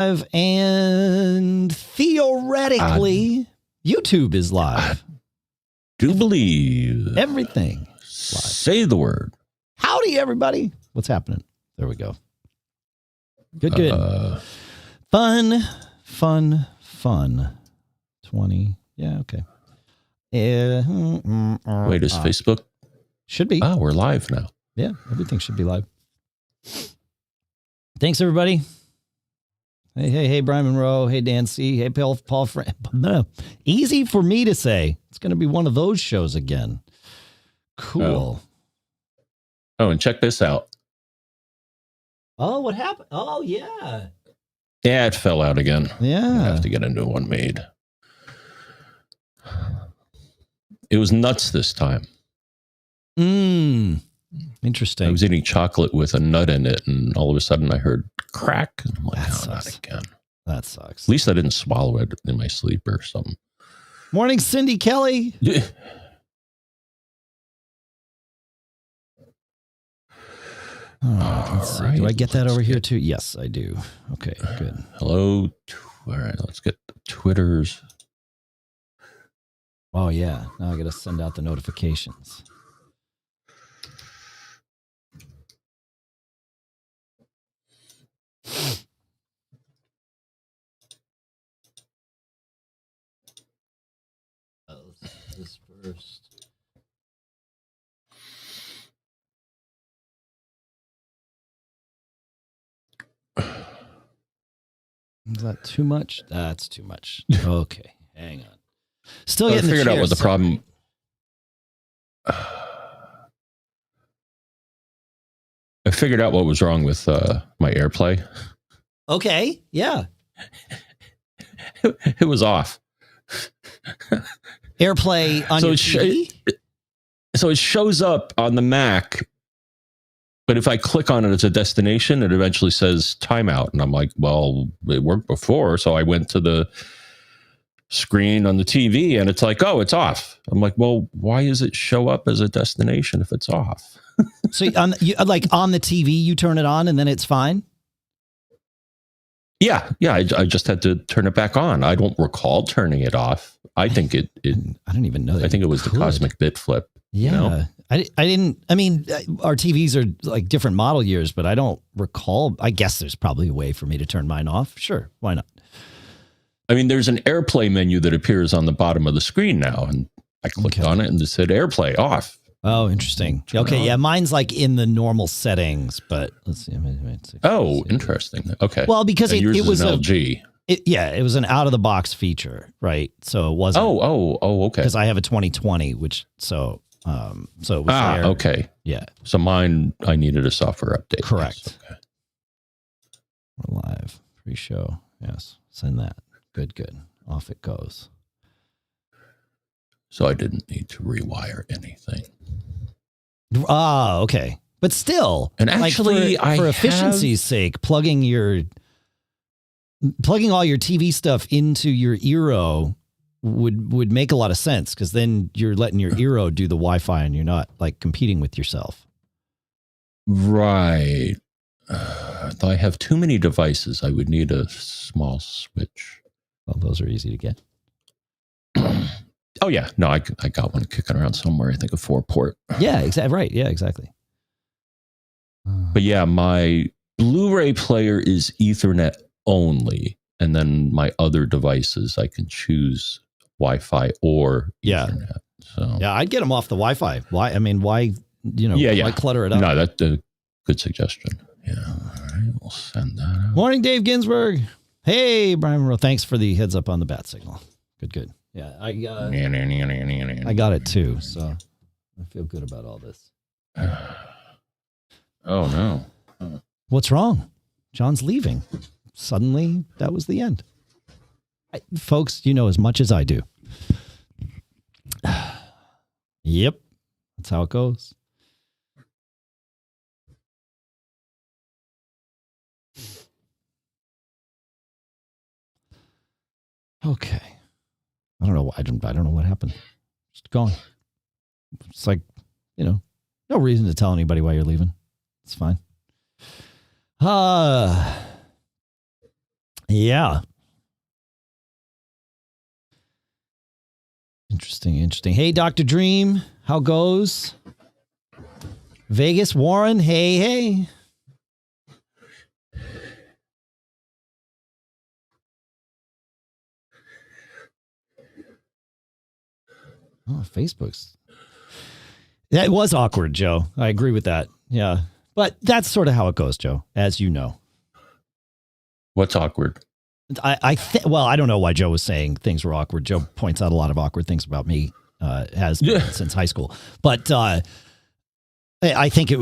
And theoretically, YouTube is live. Do believe everything. Say the word. Howdy, everybody. What's happening? There we go. Good, good. Fun. 20. Yeah, okay. Wait, is Facebook? Should be. Oh, we're live now. Yeah, everything should be live. Thanks, everybody. Hey, Brian Monroe. Hey, Dan C. Hey, Paul Frank. Easy for me to say. It's going to be one of those shows again. Cool. Oh, and check this out. Oh, what happened? Oh, yeah. Yeah, it fell out again. Yeah. I have to get a new one made. It was nuts this time. Interesting. I was eating chocolate with a nut in it, and all of a sudden I heard crack. And I'm like, that oh, sucks. not again. That sucks. At least I didn't swallow it in my sleep or something. Morning, Cindy Kelly. Let's see. Do I get that over here too? Yes, I do. Okay, good. Hello. All right, let's get the Twitters. Oh, yeah. Now I got to send out the notifications. This first. Is that too much? That's too much. Okay, hang on. Still getting I figured out what the problem. I figured out what was wrong with my AirPlay. Okay, yeah. It was off. AirPlay on your TV? So it shows up on the Mac, but if I click on it as a destination, it eventually says timeout. And I'm like, well, it worked before. So I went to the screen on the TV and it's like, oh, it's off. I'm like, well, why does it show up as a destination if it's off? So on the TV, you turn it on and then it's fine? Yeah. I just had to turn it back on. I don't recall turning it off. I think it I don't even know that. I think it was the cosmic bit flip. Yeah. You know? I mean, our TVs are like different model years, but I don't recall. I guess there's probably a way for me to turn mine off. Sure. Why not? I mean, there's an AirPlay menu that appears on the bottom of the screen now. And I clicked on it and it said AirPlay off. Oh, interesting. Okay. Yeah. Mine's like in the normal settings, but let's see. Oh, interesting. Okay. Well, because it was an LG. It was an out of the box feature, right? So it wasn't. Oh, okay. Because I have a 2020, which so it was there. Okay. Yeah. So mine, I needed a software update. Correct. Yes, okay. We're live pre-show. Yes. Send that. Good. Off it goes. So I didn't need to rewire anything. Okay. But still, and actually, like for efficiency's sake, plugging all your TV stuff into your Eero would make a lot of sense, because then you're letting your Eero do the Wi-Fi and you're not like competing with yourself. Right. If I have too many devices, I would need a small switch. Well, those are easy to get. Oh, yeah. No, I got one kicking around somewhere. I think a 4-port. Yeah, exactly. Right. Yeah, exactly. But yeah, my Blu-ray player is Ethernet only. And then my other devices, I can choose Wi-Fi or Ethernet. So yeah, I'd get them off the Wi-Fi. Why? I mean, why, why clutter it up? No, that's a good suggestion. Yeah. All right. We'll send that out. Morning, Dave Ginsburg. Hey, Brian Monroe. Thanks for the heads up on the bat signal. Good. Yeah, I got it too, so I feel good about all this. Oh, no. What's wrong? John's leaving. Suddenly, that was the end. Folks, you know as much as I do. Yep, that's how it goes. Okay. I don't know. I don't know what happened. Just gone. It's like, no reason to tell anybody why you're leaving. It's fine. Yeah. Interesting, interesting. Hey, Dr. Dream, how goes? Vegas, Warren, hey, hey. Oh, Facebook's. That was awkward, Joe. I agree with that. Yeah. But that's sort of how it goes, Joe, as you know. What's awkward? Well, I don't know why Joe was saying things were awkward. Joe points out a lot of awkward things about me, has been since high school. But I think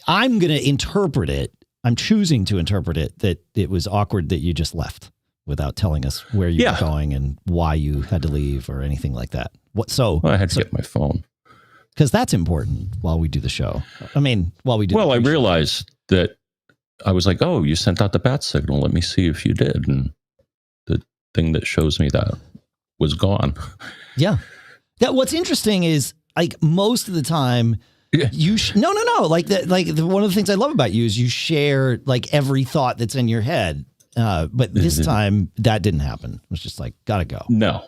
I'm going to interpret it. I'm choosing to interpret it that it was awkward that you just left without telling us where you were going and why you had to leave or anything like that. Well, I had to get my phone. Because that's important while we do the show. I mean, while we do. Well, I realized that I was like, oh, you sent out the bat signal. Let me see if you did. And the thing that shows me that was gone. Yeah. What's interesting is like most of the time you, no. Like one of the things I love about you is you share like every thought that's in your head. But this time that didn't happen. It was just like, gotta go. No.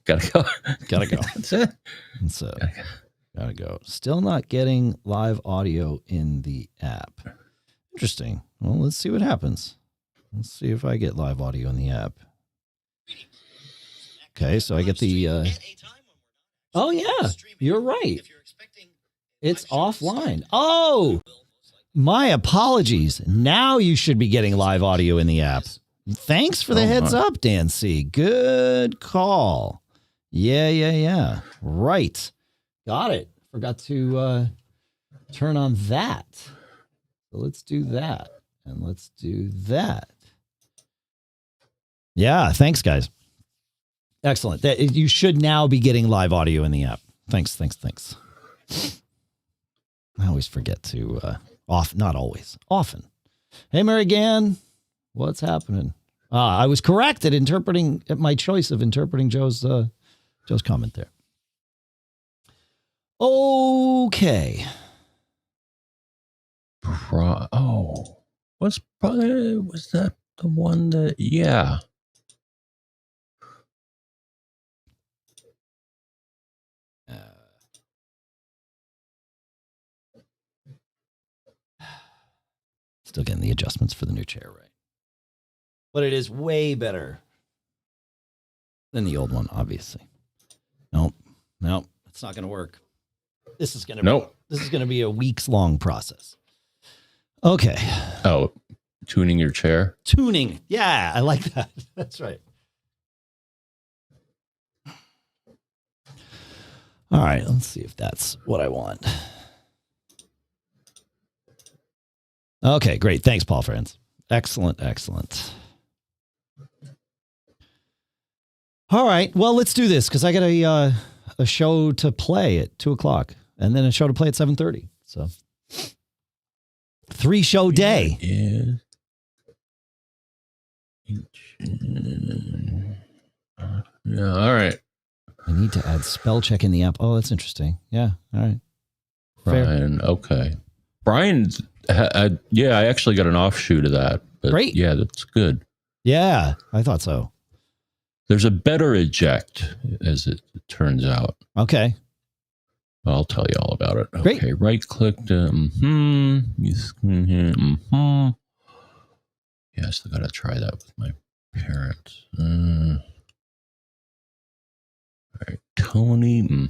Gotta go. Gotta go. That's it. And so, gotta go. Still not getting live audio in the app. Interesting. Well, let's see what happens. Let's see if I get live audio in the app. Okay, so I get the... Oh, yeah. You're right. It's offline. Oh! My apologies. Now you should be getting live audio in the app. Thanks for the heads up, Dan C. Good call. Yeah. Right. Got it. Forgot to turn on that. So let's do that. And let's do that. Yeah, thanks, guys. Excellent. You should now be getting live audio in the app. Thanks. I always forget to... not always. Often. Hey, Mary Gann. What's happening? I was correct at interpreting my choice of interpreting Joe's comment there. Okay. Was that the one that? Yeah. Still getting the adjustments for the new chair, right? But it is way better than the old one, obviously. Nope, it's not going to work. This is going to be a weeks-long process. Okay. Oh, tuning your chair? Tuning. Yeah, I like that. That's right. All right, let's see if that's what I want. Okay, great. Thanks, Paul Franz. Excellent. All right, well, let's do this because I got a show to play at 2:00 and then a show to play at 7:30. So 3-show day. Yeah, all right. I need to add spell check in the app. Oh, that's interesting. Yeah, all right. Brian, okay. Brian's... I actually got an offshoot of that. But great. Yeah, that's good. Yeah, I thought so. There's a better eject, as it turns out. Okay. I'll tell you all about it. Great. Okay, right-click. Yeah, I still got to try that with my parents. All right, Tony.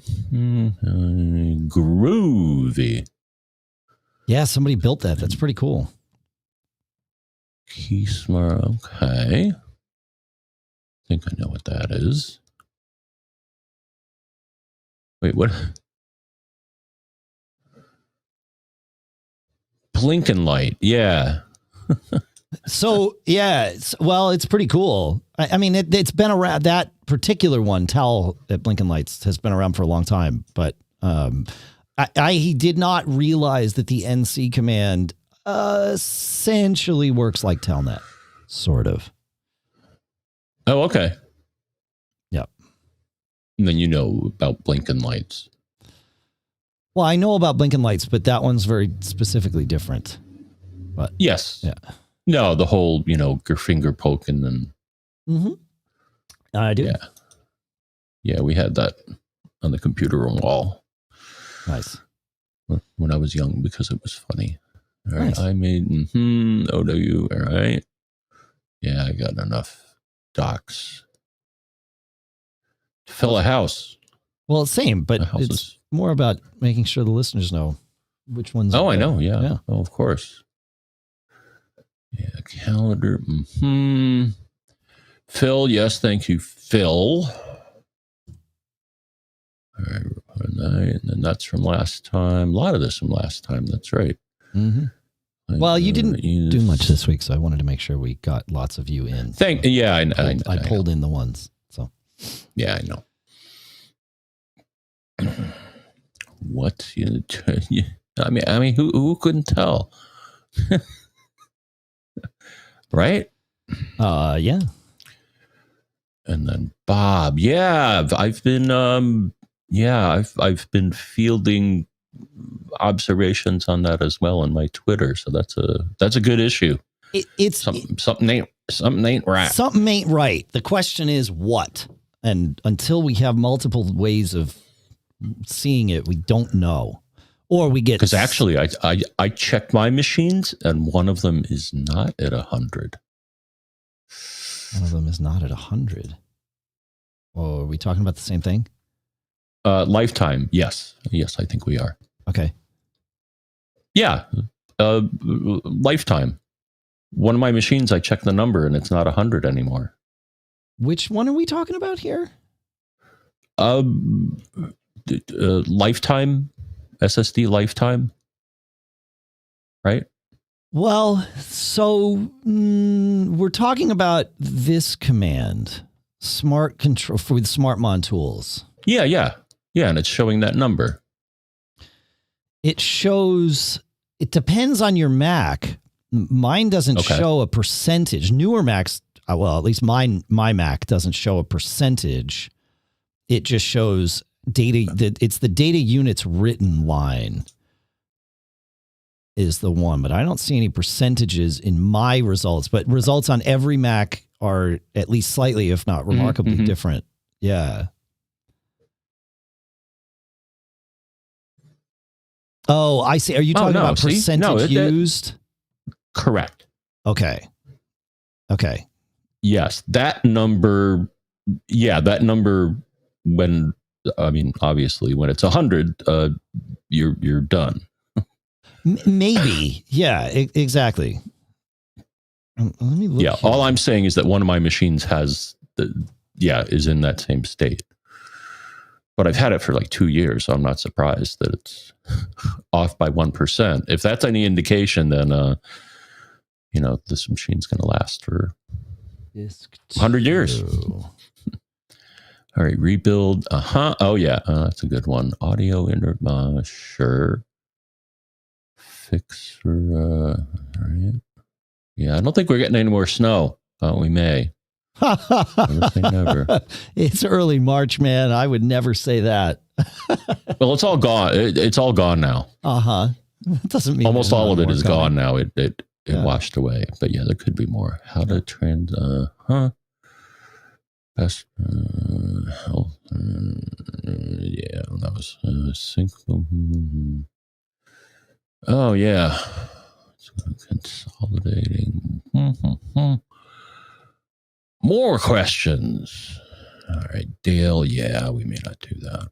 Groovy. Yeah, somebody built that. That's pretty cool. KeySmart. Okay. I think I know what that is. Wait, what? Blinking light. Yeah. So, yeah, it's pretty cool. I mean, it's been around. That particular one, towel at Blinking Lights, has been around for a long time. But I did not realize that the NC command essentially works like Telnet, sort of. Oh, okay. Yep. And then you know about Blinking Lights. Well, I know about Blinking Lights, but that one's very specifically different. But yes. Yeah. No, the whole, your finger poking and. Mm-hmm. I do. Yeah. Yeah, we had that on the computer room wall. Nice. When I was young, because it was funny. All right, Nice. I made OW. All right. Yeah, I got enough docs to fill a house. Well, same, but it's more about making sure the listeners know which ones. Oh, I know. Yeah. Oh, of course. Yeah, calendar. Phil, yes, thank you, Phil. All right, and then that's from last time. A lot of this from last time. That's right. Mm-hmm. Well, you didn't do much this week, so I wanted to make sure we got lots of you in. I pulled in the ones. So yeah, I know. What? I mean, who couldn't tell? Right? Yeah. And then Bob, I've been I've been fielding observations on that as well on my Twitter. So that's a good issue. It's something ain't right. Something ain't right. The question is what? And until we have multiple ways of seeing it, we don't know. Or we get, because actually I checked my machines and one of them is not at 100. One of them is not at 100. Oh, are we talking about the same thing? Lifetime. Yes, I think we are. Okay. Yeah. Lifetime. One of my machines, I checked the number and it's not 100 anymore. Which one are we talking about here? Lifetime. SSD lifetime. Right? Well, so we're talking about this command, smart control with SmartMon tools. Yeah, and it's showing that number. It shows, it depends on your Mac. Mine doesn't show a percentage. Newer Macs, well, at least my Mac doesn't show a percentage. It just shows data. It's the data units written line is the one, but I don't see any percentages in my results. But results on every Mac are at least slightly, if not remarkably different. Yeah. Oh, I see. Are you talking about percentage used? Correct. Okay. Yes, that number. Yeah, that number. When obviously, when it's 100, you're done. Maybe. Yeah. Exactly. Let me look. Yeah. All I'm saying is that one of my machines has is in that same state. But I've had it for like 2 years, so I'm not surprised that it's off by 1%. If that's any indication, then this machine's going to last for 100 years. All right, rebuild. Oh yeah, that's a good one. Audio sure. Fix for all right. Yeah, I don't think we're getting any more snow. We may. Never say never. It's early March, man. I would never say that. Well, it's all gone. It's all gone now. Doesn't mean almost all of it is gone now. It washed away. But yeah, there could be more. How to trend? Best health. Yeah, that was sync. Oh yeah, consolidating. More questions. All right, Dale. Yeah, we may not do that.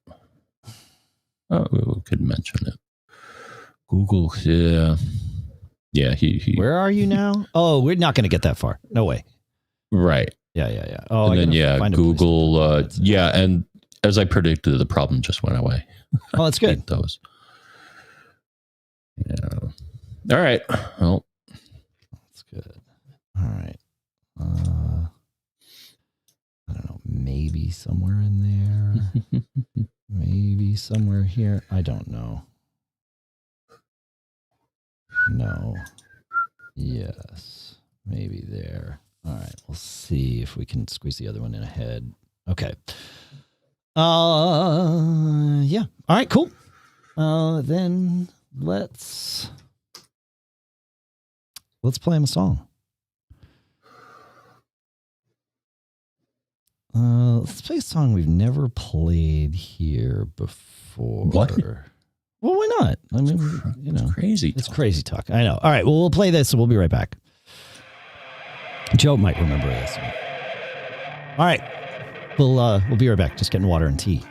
Oh, we could mention it. Google. Yeah. He. Where are you now? Oh, we're not going to get that far. No way. Right. Yeah. Oh, and then Google. And as I predicted, the problem just went away. Oh, that's good. Those. Yeah. All right. Well, that's good. All right. I don't know. Maybe somewhere in there. Maybe somewhere here. I don't know. No. Yes. Maybe there. All right. We'll see if we can squeeze the other one in ahead. Okay. Yeah. All right. Cool. Then let's Let's play him a song. Let's play a song we've never played here before. What? Well, why not? I mean, you know, crazy. It's crazy talk. I know. All right. Well, we'll play this and we'll be right back. Joe might remember this one. All right. We'll be right back. Just getting water and tea.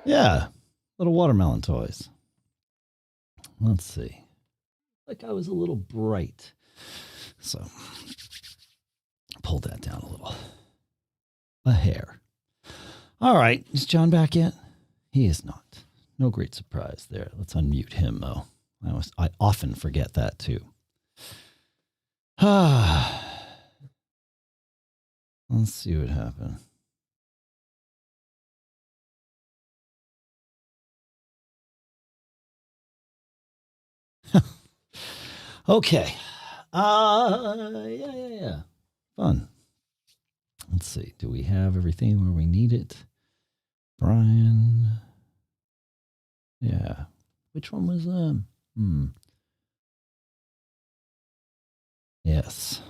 Yeah, little watermelon toys. Let's see. Like I was a little bright. So pull that down a little. A hair. All right. Is John back yet? He is not. No great surprise there. Let's unmute him, though. I often forget that, too. Let's see what happened. Okay. Yeah. Fun. Let's see. Do we have everything where we need it? Brian. Yeah. Which one was them? Yes.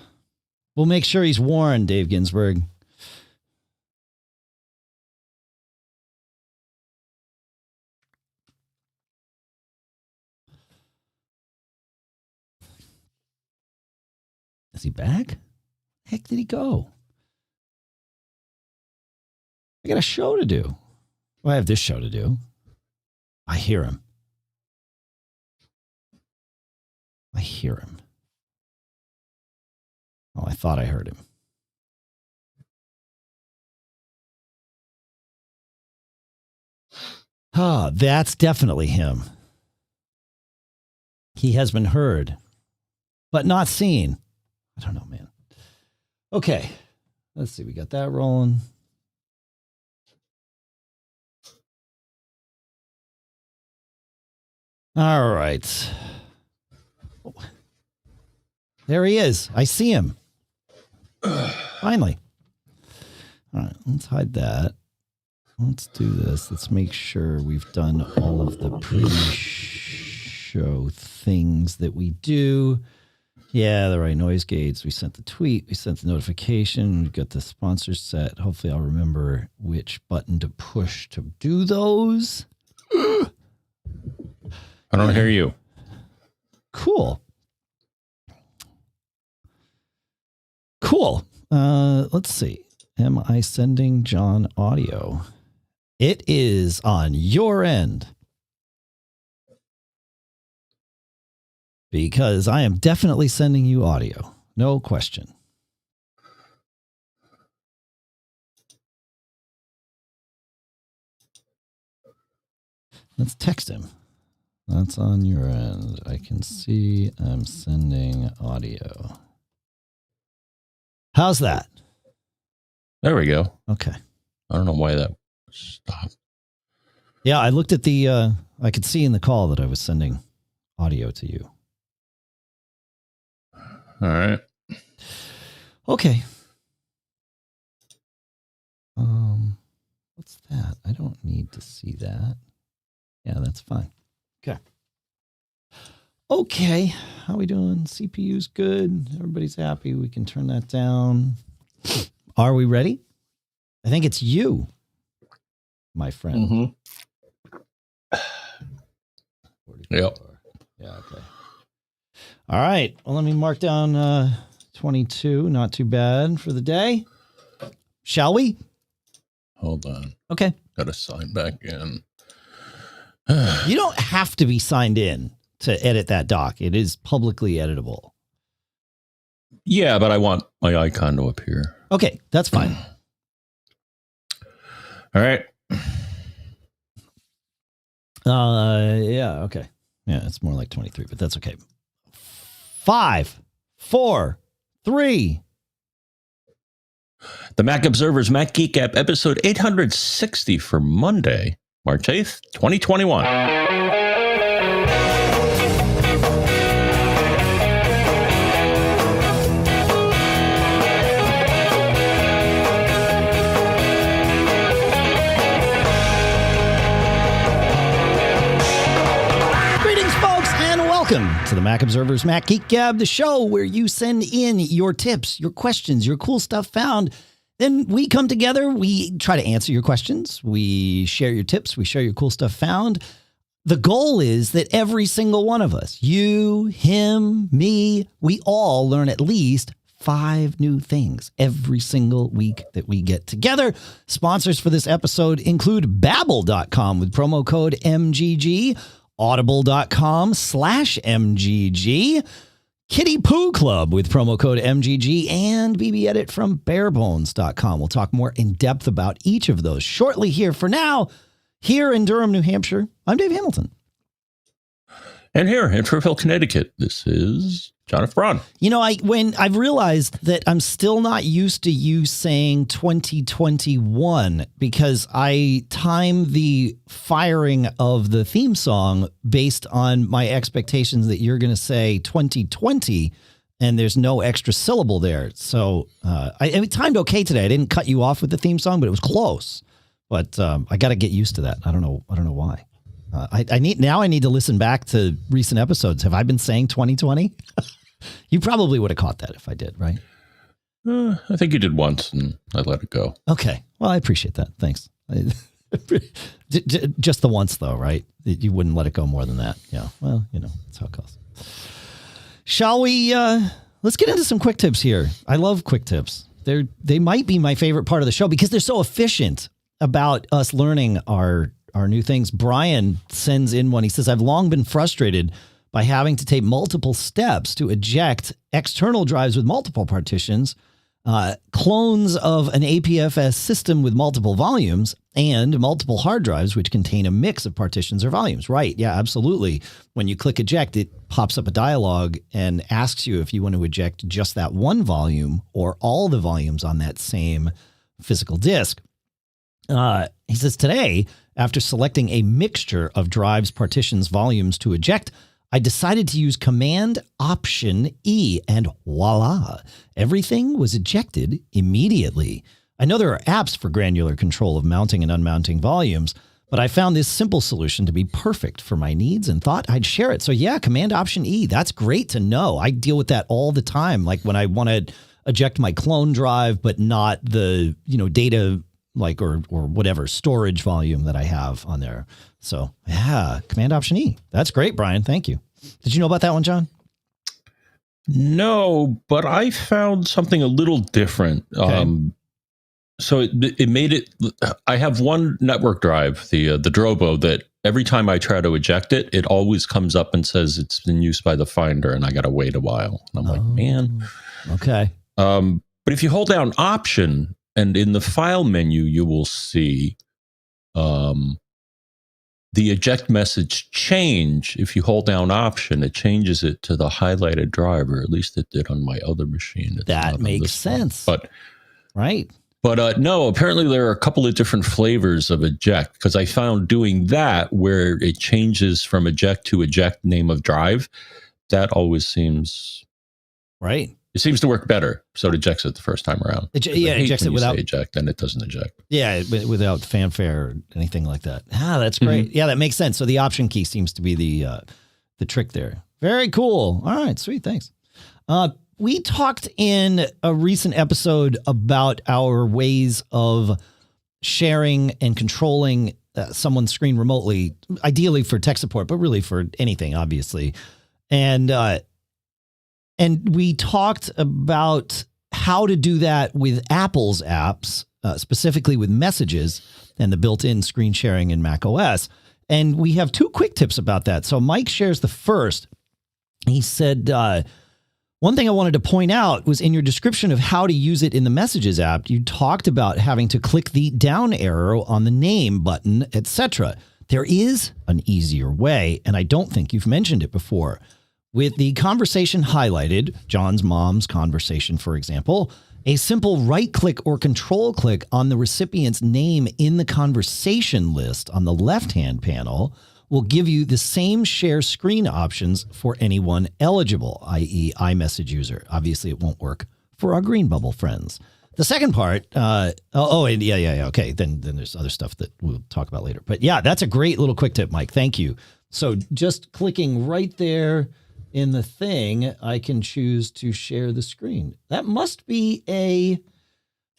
We'll make sure he's warned, Dave Ginsburg. Is he back? Heck did he go? I got a show to do. Well, I have this show to do. I hear him. I hear him. Oh, I thought I heard him. Ah, that's definitely him. He has been heard, but not seen. I don't know, man. Okay. Let's see. We got that rolling. All right. There he is. I see him. Finally. All right. Let's hide that. Let's do this. Let's make sure we've done all of the pre-show things that we do. Yeah, the right noise gates. We sent the tweet. We sent the notification. We got the sponsors set. Hopefully I'll remember which button to push to do those. I don't hear you. Cool. Cool. Let's see. Am I sending John audio? It is on your end. Because I am definitely sending you audio. No question. Let's text him. That's on your end. I can see I'm sending audio. How's that? There we go. Okay. I don't know why that stopped. Yeah, I looked at the, I could see in the call that I was sending audio to you. All right. Okay. What's that? I don't need to see that. Yeah, that's fine. Okay. Okay. How we doing? CPU's good. Everybody's happy. We can turn that down. Are we ready? I think it's you, my friend. Mm-hmm. Yep. Yeah, okay. All right. Well, let me mark down 22. Not too bad for the day. Shall we? Hold on. Okay. Got to sign back in. You don't have to be signed in to edit that doc. It is publicly editable. Yeah, but I want my icon to appear. Okay, that's fine. All right. Yeah, okay. Yeah, it's more like 23, but that's okay. 5, 4, 3. The Mac Observer's Mac Geek Gab, episode 860 for Monday, March 8th, 2021. Welcome to the Mac Observer's Mac Geek Gab, the show where you send in your tips, your questions, your cool stuff found. Then we come together, we try to answer your questions, we share your tips, we share your cool stuff found. The goal is that every single one of us, you, him, me, we all learn at least 5 new things every single week that we get together. Sponsors for this episode include Babbel.com with promo code MGG, Audible.com/MGG, Kitty Poo Club with promo code MGG, and BBEdit from barebones.com. We'll talk more in depth about each of those shortly here. For now, here in Durham, New Hampshire, I'm Dave Hamilton. And here in Fairfield, Connecticut, this is Jonathan Braun. You know, when I've realized that I'm still not used to you saying 2021 because I time the firing of the theme song based on my expectations that you're going to say 2020 and there's no extra syllable there. So I timed okay today. I didn't cut you off with the theme song, but it was close. But I got to get used to that. I don't know why. I need to listen back to recent episodes. Have I been saying 2020? You probably would have caught that if I did, right? I think you did once, and I let it go. Okay. Well, I appreciate that. Thanks. Just the once, though, right? You wouldn't let it go more than that. Yeah. Well, that's how it goes. Shall we? Let's get into some quick tips here. I love quick tips. They might be my favorite part of the show because they're so efficient. about us learning our new things. Brian sends in one. He says, I've long been frustrated by having to take multiple steps to eject external drives with multiple partitions, clones of an APFS system with multiple volumes, and multiple hard drives which contain a mix of partitions or volumes. Right. Yeah, absolutely. When you click eject, it pops up a dialog and asks you if you want to eject just that one volume or all the volumes on that same physical disk. He says, today, after selecting a mixture of drives, partitions, volumes to eject, I decided to use Command-Option-E, and voila, everything was ejected immediately. I know there are apps for granular control of mounting and unmounting volumes, but I found this simple solution to be perfect for my needs and thought I'd share it. So yeah, Command-Option-E, that's great to know. I deal with that all the time. Like when I want to eject my clone drive, but not the, data like or whatever storage volume that I have on there. So yeah, Command-Option-E. That's great, Brian. Thank you. Did you know about that one, John? No, but I found something a little different. Okay. So it made it. I have one network drive, the Drobo, that every time I try to eject it, it always comes up and says it's been used by the Finder, and I got to wait a while. And I'm like, man. Okay. But if you hold down Option, and in the file menu, you will see the eject message change. If you hold down Option, it changes it to the highlighted drive, or at least it did on my other machine. That makes sense. But right. But no, apparently there are a couple of different flavors of eject, because I found doing that where it changes from eject to eject name of drive, that always seems right. It seems to work better. So it ejects it the first time around. It ejects it without eject, and it doesn't eject. Yeah, without fanfare or anything like that. That's great. Mm-hmm. Yeah, that makes sense. So the Option key seems to be the trick there. Very cool. All right, sweet. Thanks. We talked in a recent episode about our ways of sharing and controlling someone's screen remotely, ideally for tech support, but really for anything, obviously. And we talked about how to do that with Apple's apps, specifically with Messages and the built-in screen sharing in macOS. And we have two quick tips about that. So Mike shares the first. He said, one thing I wanted to point out was in your description of how to use it in the Messages app, you talked about having to click the down arrow on the name button, etc. There is an easier way, and I don't think you've mentioned it before. With the conversation highlighted, John's mom's conversation, for example, a simple right-click or control-click on the recipient's name in the conversation list on the left-hand panel will give you the same share screen options for anyone eligible, i.e. iMessage user. Obviously, it won't work for our Green Bubble friends. The second part, okay, then there's other stuff that we'll talk about later. But yeah, that's a great little quick tip, Mike. Thank you. So just clicking right there in the thing, I can choose to share the screen. That must be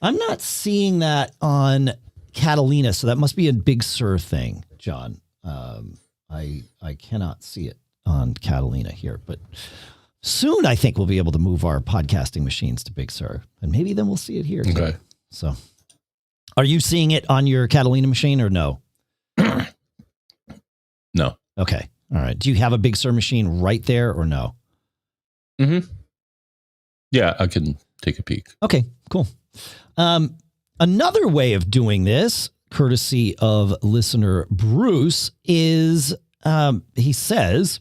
I'm not seeing that on Catalina, so that must be a Big Sur thing, John. I cannot see it on Catalina here, but soon I think we'll be able to move our podcasting machines to Big Sur, and maybe then we'll see it here. Okay. So are you seeing it on your Catalina machine or no? No. Okay. All right. Do you have a Big Sur machine right there or no? Mm-hmm. Yeah, I can take a peek. Okay, cool. Another way of doing this, courtesy of listener Bruce, is he says,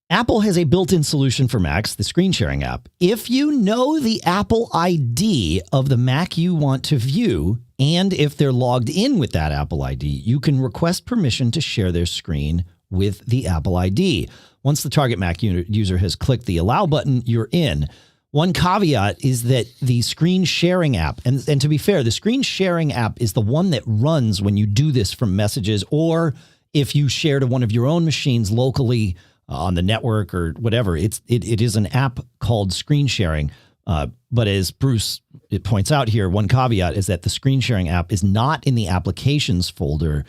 Apple has a built-in solution for Macs, the screen sharing app. If you know the Apple ID of the Mac you want to view, and if they're logged in with that Apple ID, you can request permission to share their screen with the Apple ID. Once the target Mac user has clicked the allow button, you're in. One caveat is that the screen sharing app, and to be fair, the screen sharing app is the one that runs when you do this from Messages, or if you share to one of your own machines locally on the network or whatever. It is an app called screen sharing. But as Bruce points out here, one caveat is that the screen sharing app is not in the applications folder.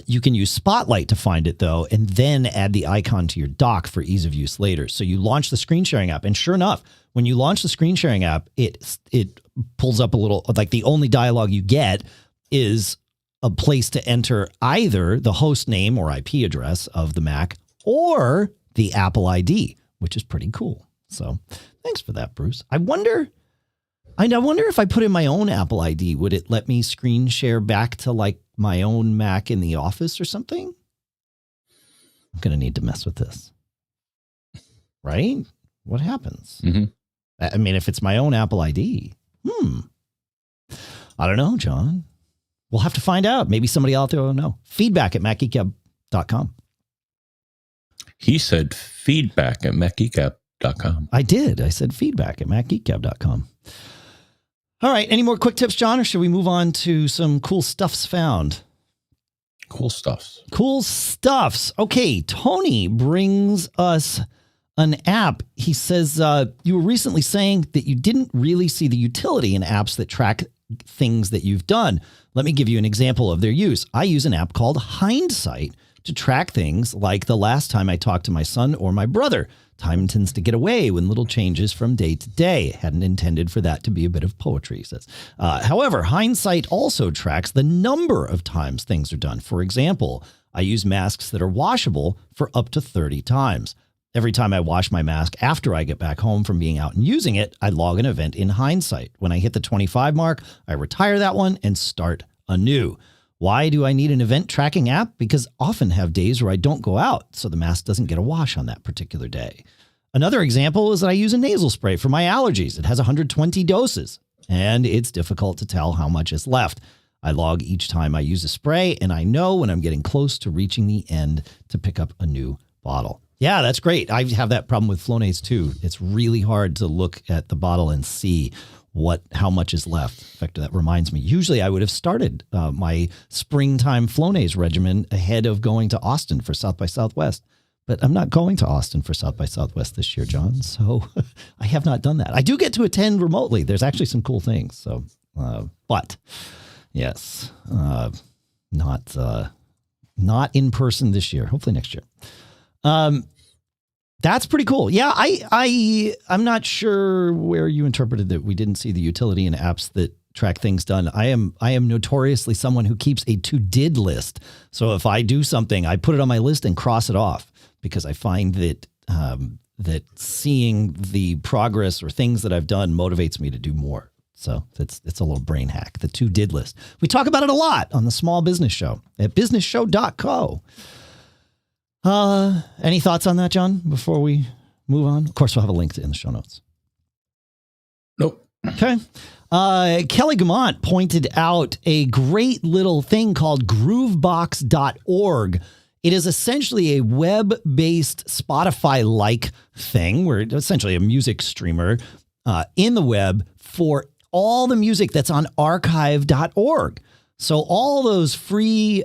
You can use Spotlight to find it, though, and then add the icon to your dock for ease of use later. So you launch the screen sharing app, and sure enough, when you launch the screen sharing app, it pulls up a little, like the only dialogue you get is a place to enter either the host name or IP address of the Mac or the Apple ID, which is pretty cool. So thanks for that, Bruce. I wonder if I put in my own Apple ID, would it let me screen share back to like my own Mac in the office or something? I'm going to need to mess with this. Right? What happens? Mm-hmm. I mean, if it's my own Apple ID, I don't know, John. We'll have to find out. Maybe somebody out there will know. Feedback@macgeekgab.com. He said feedback at macgeekgab.com. I did. I said feedback@macgeekgab.com. All right. Any more quick tips, John, or should we move on to some cool stuffs found? Cool stuffs. Cool stuffs. Okay. Tony brings us an app. He says, you were recently saying that you didn't really see the utility in apps that track things that you've done. Let me give you an example of their use. I use an app called Hindsight to track things like the last time I talked to my son or my brother. Time tends to get away when little changes from day to day. Hadn't intended for that to be a bit of poetry, he says. However, Hindsight also tracks the number of times things are done. For example, I use masks that are washable for up to 30 times. Every time I wash my mask after I get back home from being out and using it, I log an event in Hindsight. When I hit the 25 mark, I retire that one and start anew. Why do I need an event tracking app? Because often have days where I don't go out, so the mask doesn't get a wash on that particular day. Another example is that I use a nasal spray for my allergies. It has 120 doses, and it's difficult to tell how much is left. I log each time I use a spray, and I know when I'm getting close to reaching the end to pick up a new bottle. Yeah, that's great. I have that problem with Flonase too. It's really hard to look at the bottle and see how much is left. In fact, that reminds me, usually I would have started my springtime Flonase regimen ahead of going to Austin for South by Southwest. But I'm not going to Austin for South by Southwest this year, John. So I have not done that. I do get to attend remotely. There's actually some cool things. So, but yes, not in person this year. Hopefully next year. That's pretty cool. Yeah, I'm not sure where you interpreted that we didn't see the utility in apps that track things done. I am notoriously someone who keeps a to-did list. So if I do something, I put it on my list and cross it off because I find that that seeing the progress or things that I've done motivates me to do more. So it's a little brain hack, the to-did list. We talk about it a lot on the Small Business Show at businessshow.co. Any thoughts on that, John, before we move on? Of course, we'll have a link in the show notes. Nope. Okay. Kelly Gamont pointed out a great little thing called groovebox.org. It is essentially a web-based Spotify-like thing where it's essentially a music streamer in the web for all the music that's on archive.org. So all those free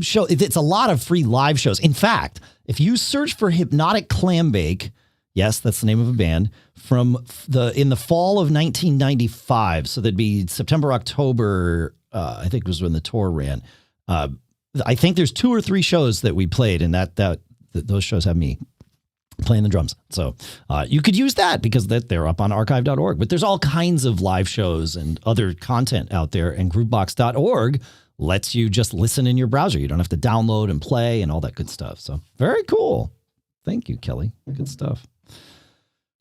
shows, it's a lot of free live shows. In fact, if you search for Hypnotic Clambake, yes, that's the name of a band, in the fall of 1995, so that'd be September, October, I think was when the tour ran. I think there's 2 or 3 shows that we played, and those shows have me playing the drums. So you could use that because they're up on archive.org. But there's all kinds of live shows and other content out there. And groovebox.org lets you just listen in your browser. You don't have to download and play and all that good stuff. So very cool. Thank you, Kelly. Good stuff.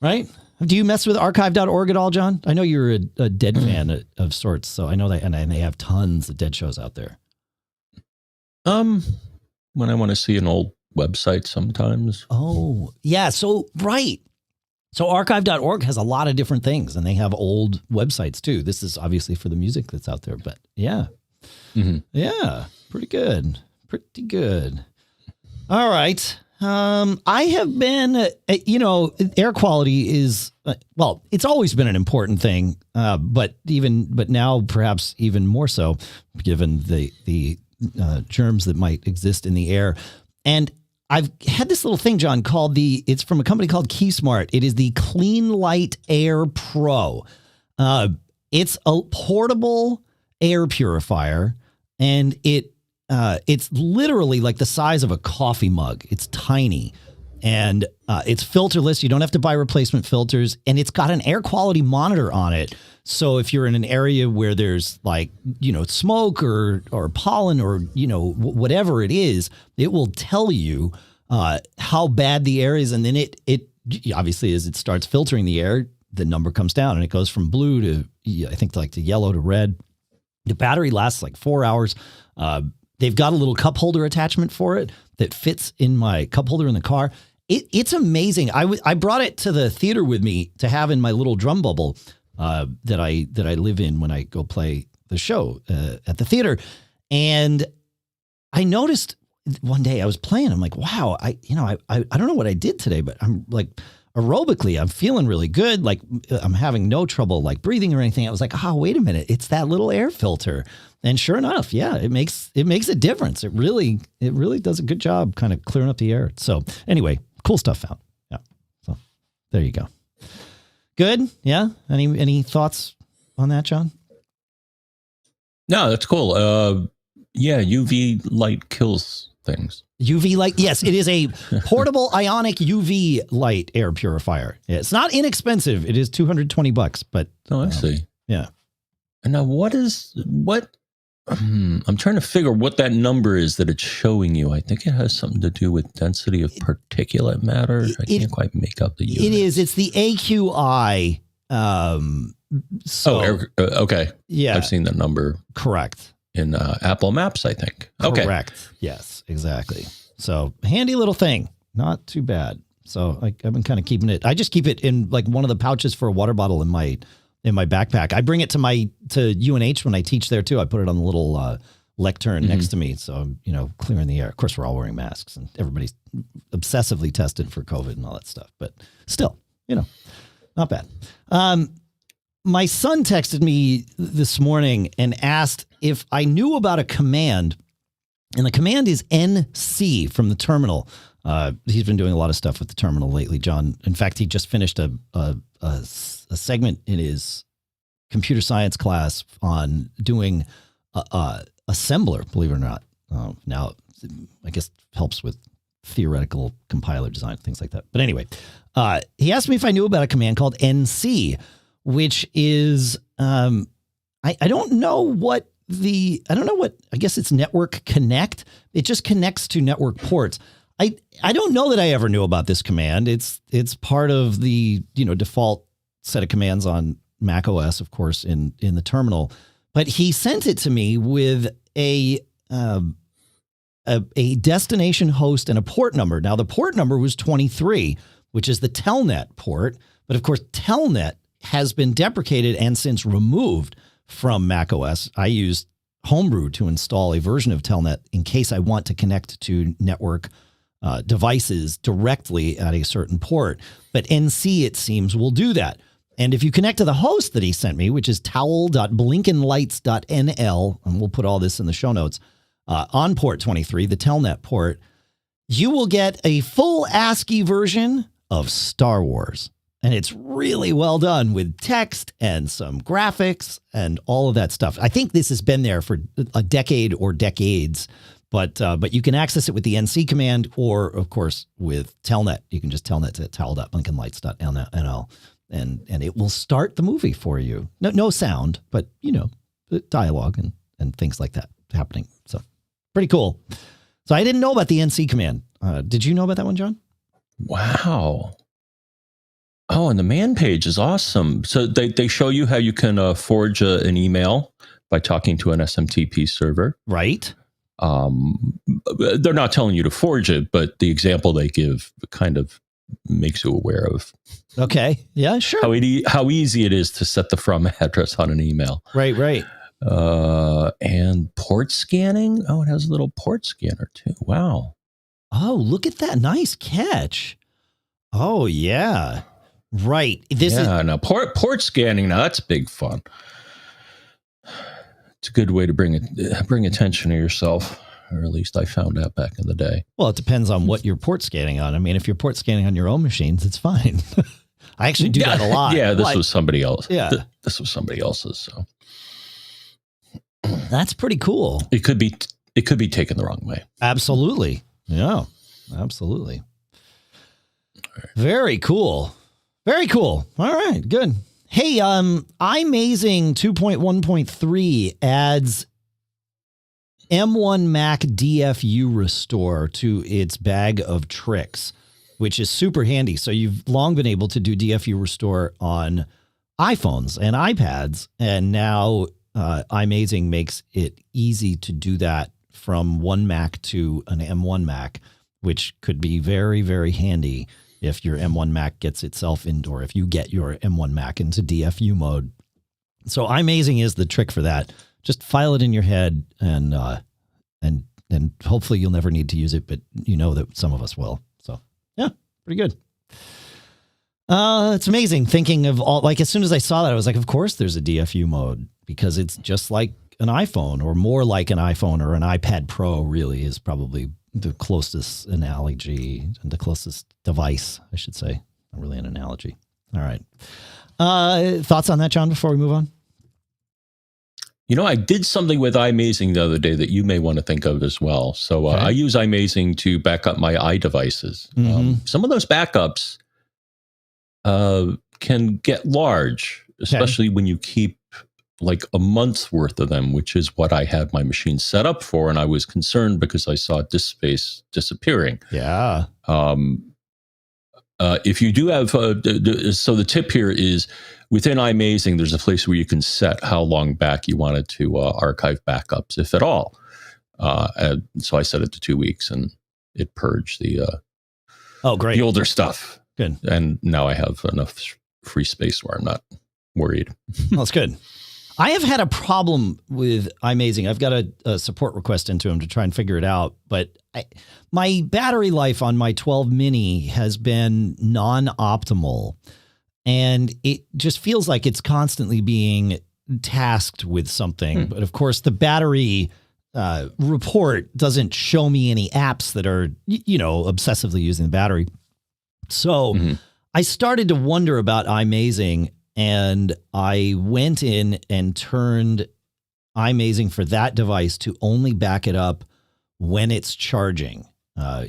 Right? Do you mess with archive.org at all, John? I know you're a Dead fan of sorts. So I know that, and they have tons of Dead shows out there. When I want to see an old website sometimes. Oh, yeah. So, right. So archive.org has a lot of different things, and they have old websites too. This is obviously for the music that's out there, but yeah. Mm-hmm. Yeah. Pretty good. Pretty good. All right. I have been, air quality is, it's always been an important thing, but now perhaps even more so given the germs that might exist in the air. And I've had this little thing, John, it's from a company called KeySmart. It is the Cleanlight Air Pro. It's a portable air purifier, and it's literally like the size of a coffee mug. It's tiny. And it's filterless. You don't have to buy replacement filters. And it's got an air quality monitor on it. So if you're in an area where there's like, smoke or pollen or, whatever it is, it will tell you how bad the air is. And then it obviously, as it starts filtering the air, the number comes down and it goes from blue to, I think, like to yellow to red. The battery lasts like 4 hours. They've got a little cup holder attachment for it that fits in my cup holder in the car. It's amazing. I brought it to the theater with me to have in my little drum bubble that I live in when I go play the show at the theater. And I noticed one day I was playing. I'm like, wow, I don't know what I did today, but I'm like aerobically, I'm feeling really good. Like I'm having no trouble like breathing or anything. I was like, oh, wait a minute. It's that little air filter. And sure enough, yeah, it makes a difference. It really does a good job kind of clearing up the air. So anyway, cool stuff found. Yeah. So there you go. Good. Yeah. Any thoughts on that, John? No, that's cool. Yeah. UV light kills things. UV light. Yes, it is a portable ionic UV light air purifier. It's not inexpensive. It is $220, but I see. Yeah. And now I'm trying to figure what that number is that it's showing you. I think it has something to do with density of particulate matter. I can't quite make up the unit. It is. It's the AQI. Okay. Yeah. I've seen the number. Correct. In Apple Maps, I think. Okay. Correct. Yes, exactly. So handy little thing. Not too bad. So I've been kind of keeping it. I just keep it in like one of the pouches for a water bottle in my backpack. I bring it to UNH when I teach there too. I put it on the little lectern next to me. So I'm, clearing the air. Of course, we're all wearing masks and everybody's obsessively tested for COVID and all that stuff. But still, not bad. My son texted me this morning and asked if I knew about a command. And the command is NC from the terminal. He's been doing a lot of stuff with the terminal lately, John. In fact, he just finished a segment in his computer science class on doing assembler, believe it or not. Now, I guess helps with theoretical compiler design, things like that. But anyway, he asked me if I knew about a command called NC, which is, I don't know what, I guess it's network connect. It just connects to network ports. I don't know that I ever knew about this command. It's part of the, default set of commands on Mac OS, of course, in the terminal. But he sent it to me with a destination host and a port number. Now, the port number was 23, which is the Telnet port. But of course, Telnet has been deprecated and since removed from Mac OS. I used Homebrew to install a version of Telnet in case I want to connect to network devices directly at a certain port. But NC, it seems, will do that. And if you connect to the host that he sent me, which is towel.blinkenlights.nl, and we'll put all this in the show notes, on port 23, the Telnet port, you will get a full ASCII version of Star Wars. And it's really well done with text and some graphics and all of that stuff. I think this has been there for a decade or decades, but you can access it with the NC command or, of course, with Telnet. You can just Telnet to towel.blinkenlights.nl, and it will start the movie for you. No sound, but, dialogue and things like that happening. So pretty cool. So I didn't know about the NC command. Did you know about that one, John? Wow. Oh, and the man page is awesome. So they show you how you can forge an email by talking to an SMTP server. Right. They're not telling you to forge it, but the example they give kind of makes you aware of. Okay. Yeah, sure. How easy it is to set the from address on an email. Right. And port scanning. Oh, it has a little port scanner too. Wow. Oh, look at that. Nice catch. Oh, yeah. Right. Now port scanning. Now that's big fun. It's a good way to bring attention to yourself, or at least I found out back in the day. Well, it depends on what you're port scanning on. I mean, if you're port scanning on your own machines, it's fine. I actually do that a lot. Yeah, this was somebody else. Yeah, this was somebody else's. So that's pretty cool. It could be taken the wrong way. Absolutely. Yeah, absolutely. Very cool. Very cool. All right, good. Hey, iMazing 2.1.3 adds M1 Mac DFU Restore to its bag of tricks, which is super handy. So you've long been able to do DFU Restore on iPhones and iPads, and now iMazing makes it easy to do that from one Mac to an M1 Mac, which could be very, very handy if your M1 Mac gets itself into, or if you get your M1 Mac into DFU mode. So iMazing is the trick for that. Just file it in your head, and hopefully you'll never need to use it, but you know that some of us will. So yeah, pretty good. It's amazing thinking of all, like, as soon as I saw that, I was like, of course there's a DFU mode, because it's just like an iPhone, or more like an iPhone, or an iPad Pro really is probably the closest analogy, and the closest device, I should say. Not really an analogy. All right. Thoughts on that, John, before we move on? You know, I did something with iMazing the other day that you may want to think of as well. So Okay. I use iMazing to back up my iDevices. Some of those backups can get large, especially when you keep like a month's worth of them, which is what I had my machine set up for. And I was concerned because I saw disk space disappearing. Yeah. If you do have, so the tip here is within iMazing, there's a place where you can set how long back you wanted to archive backups, if at all. And so I set it to 2 weeks, and it purged the great, the older stuff. Good. And now I have enough free space where I'm not worried. Well, that's good. I have had a problem with iMazing. I've got a support request into them to try and figure it out. But my battery life on my 12 mini has been non-optimal. And it just feels like it's constantly being tasked with something. But of course, the battery report doesn't show me any apps that are, obsessively using the battery. So I started to wonder about iMazing. And I went in and turned iMazing for that device to only back it up when it's charging.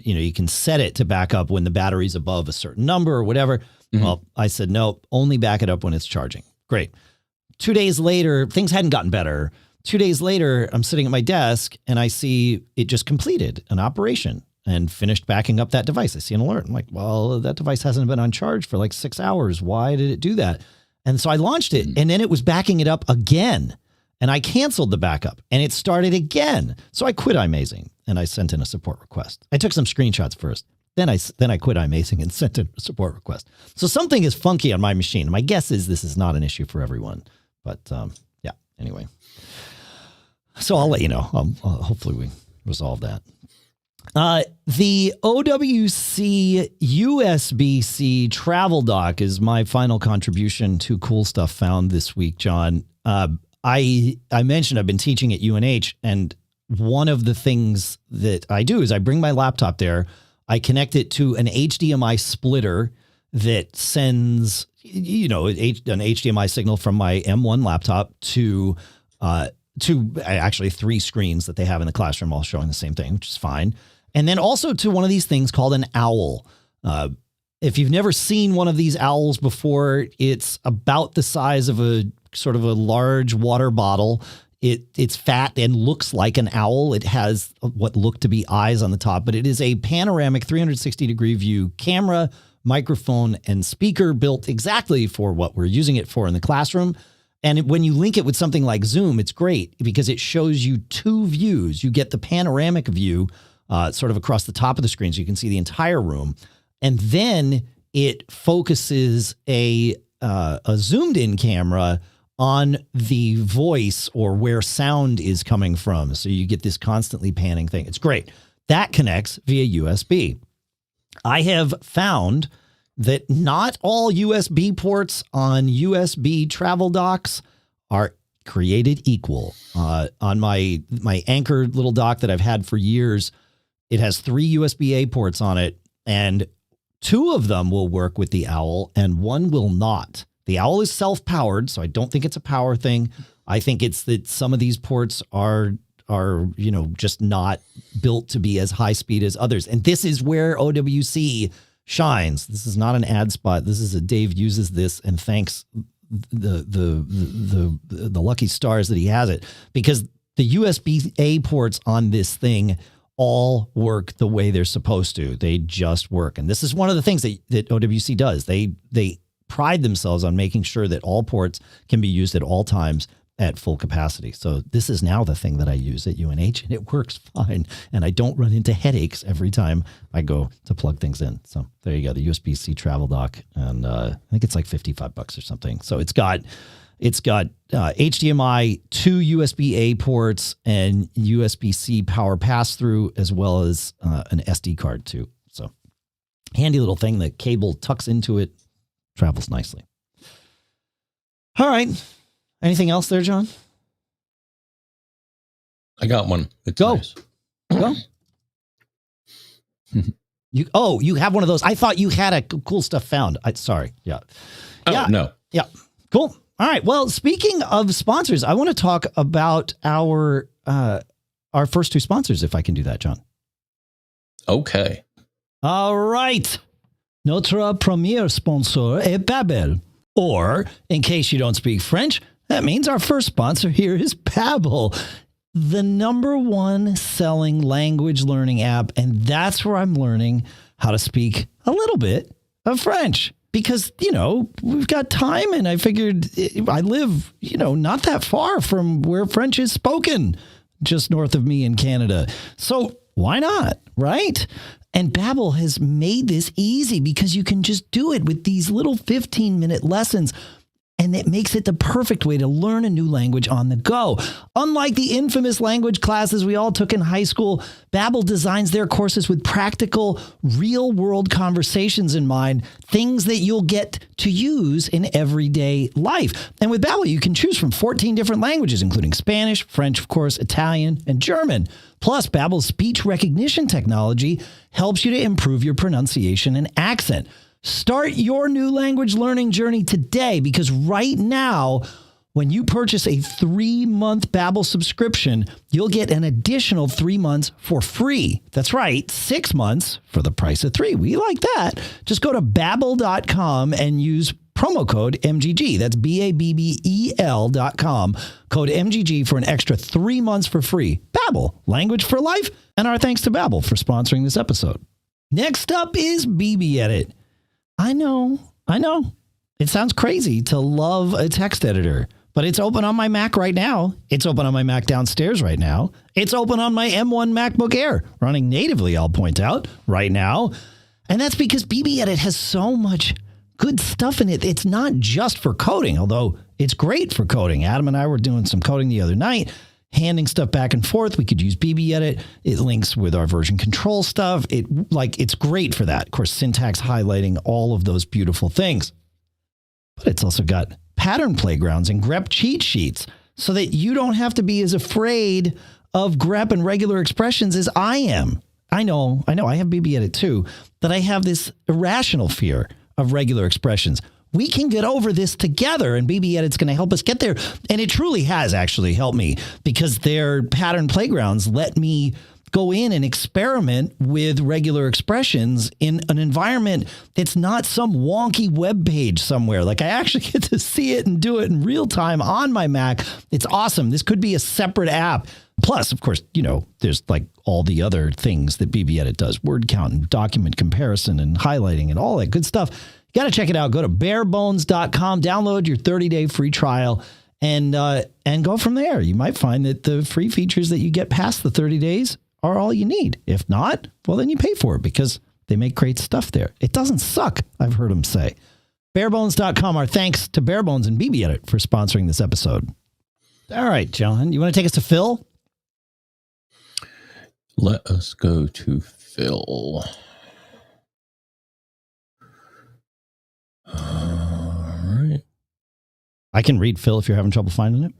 You can set it to back up when the battery's above a certain number or whatever. Well, I said, no, only back it up when it's charging. Great. 2 days later, things hadn't gotten better. 2 days later, I'm sitting at my desk and I see it just completed an operation and finished backing up that device. I see an alert. I'm like, well, that device hasn't been on charge for like 6 hours. Why did it do that? And so I launched it, and then it was backing it up again, and I canceled the backup, and it started again. So I quit iMazing, and I sent in a support request. I took some screenshots first. Then I quit iMazing and sent in a support request. So something is funky on my machine. My guess is this is not an issue for everyone. But yeah, anyway. So I'll let you know. Hopefully we resolve that. The OWC USB-C travel dock is my final contribution to cool stuff found this week, John. I mentioned I've been teaching at UNH, and one of the things that I do is I bring my laptop there. I connect it to an HDMI splitter that sends, an HDMI signal from my M1 laptop to actually 3 screens that they have in the classroom all showing the same thing, which is fine. And then also to one of these things called an owl. If you've never seen one of these owls before, it's about the size of a sort of a large water bottle. It's fat and looks like an owl. It has what look to be eyes on the top, but it is a panoramic 360-degree view camera, microphone, and speaker built exactly for what we're using it for in the classroom. And when you link it with something like Zoom, it's great because it shows you 2 views. You get the panoramic view sort of across the top of the screen, so you can see the entire room. And then it focuses a zoomed-in camera on the voice or where sound is coming from. So you get this constantly panning thing. It's great. That connects via USB. I have found that not all USB ports on USB travel docks are created equal. On my Anchor little dock that I've had for years, it has 3 USB-A ports on it, and 2 of them will work with the Owl and 1 will not. The Owl is self-powered, so I don't think it's a power thing. I think it's that some of these ports are just not built to be as high speed as others. And this is where OWC shines. This is not an ad spot. This is a Dave uses this and thanks the lucky stars that he has it, because the USB-A ports on this thing all work the way they're supposed to. They just work. And this is one of the things that OWC does. They pride themselves on making sure that all ports can be used at all times at full capacity. So this is now the thing that I use at UNH, and it works fine. And I don't run into headaches every time I go to plug things in. So there you go, the USB-C travel dock. And I think it's like $55 or something. So it's got HDMI, 2 USB-A ports, and USB-C power pass-through, as well as an SD card too. So handy little thing. The cable tucks into it, travels nicely. All right. Anything else there, John? I got one. It's Go. Nice. Go. You have one of those. I thought you had a cool stuff found. Sorry. Yeah. Oh, yeah. no. Yeah. Cool. All right. Well, speaking of sponsors, I want to talk about our first 2 sponsors, if I can do that, John. Okay. All right. Notre premier sponsor est Babbel. Or, in case you don't speak French, that means our first sponsor here is Babbel, the #1 selling language learning app. And that's where I'm learning how to speak a little bit of French. Because, we've got time, and I figured I live, not that far from where French is spoken, just north of me in Canada. So why not, right? And Babbel has made this easy because you can just do it with these little 15-minute lessons. And it makes it the perfect way to learn a new language on the go. Unlike the infamous language classes we all took in high school, Babbel designs their courses with practical, real-world conversations in mind, things that you'll get to use in everyday life. And with Babbel, you can choose from 14 different languages, including Spanish, French, of course, Italian, and German. Plus, Babbel's speech recognition technology helps you to improve your pronunciation and accent. Start your new language learning journey today, because right now, when you purchase a 3-month Babbel subscription, you'll get an additional 3 months for free. That's right, 6 months for the price of 3. We like that. Just go to Babbel.com and use promo code MGG. That's Babbel.com. Code MGG for an extra 3 months for free. Babbel, language for life. And our thanks to Babbel for sponsoring this episode. Next up is BBEdit. I know. It sounds crazy to love a text editor, but it's open on my Mac right now. It's open on my Mac downstairs right now. It's open on my M1 MacBook Air, running natively, I'll point out, right now. And that's because BBEdit has so much good stuff in it. It's not just for coding, although it's great for coding. Adam and I were doing some coding the other night, handing stuff back and forth. We could use BBEdit. It links with our version control stuff. It's great for that. Of course, syntax highlighting, all of those beautiful things. But it's also got pattern playgrounds and grep cheat sheets so that you don't have to be as afraid of grep and regular expressions as I am. I know, I have BBEdit too, that I have this irrational fear of regular expressions. We can get over this together, and BBEdit's going to help us get there. And it truly has actually helped me, because their pattern playgrounds let me go in and experiment with regular expressions in an environment that's not some wonky web page somewhere. Like, I actually get to see it and do it in real time on my Mac. It's awesome. This could be a separate app. Plus, of course, there's like all the other things that BBEdit does, word count and document comparison and highlighting and all that good stuff. Got to check it out. Go to barebones.com, download your 30-day free trial, and go from there. You might find that the free features that you get past the 30 days are all you need. If not, well, then you pay for it, because they make great stuff there. It doesn't suck, I've heard them say. Barebones.com. Our thanks to Barebones and BBEdit for sponsoring this episode. All right, John, you want to take us to Phil? Let us go to Phil. All right. I can read Phil if you're having trouble finding it.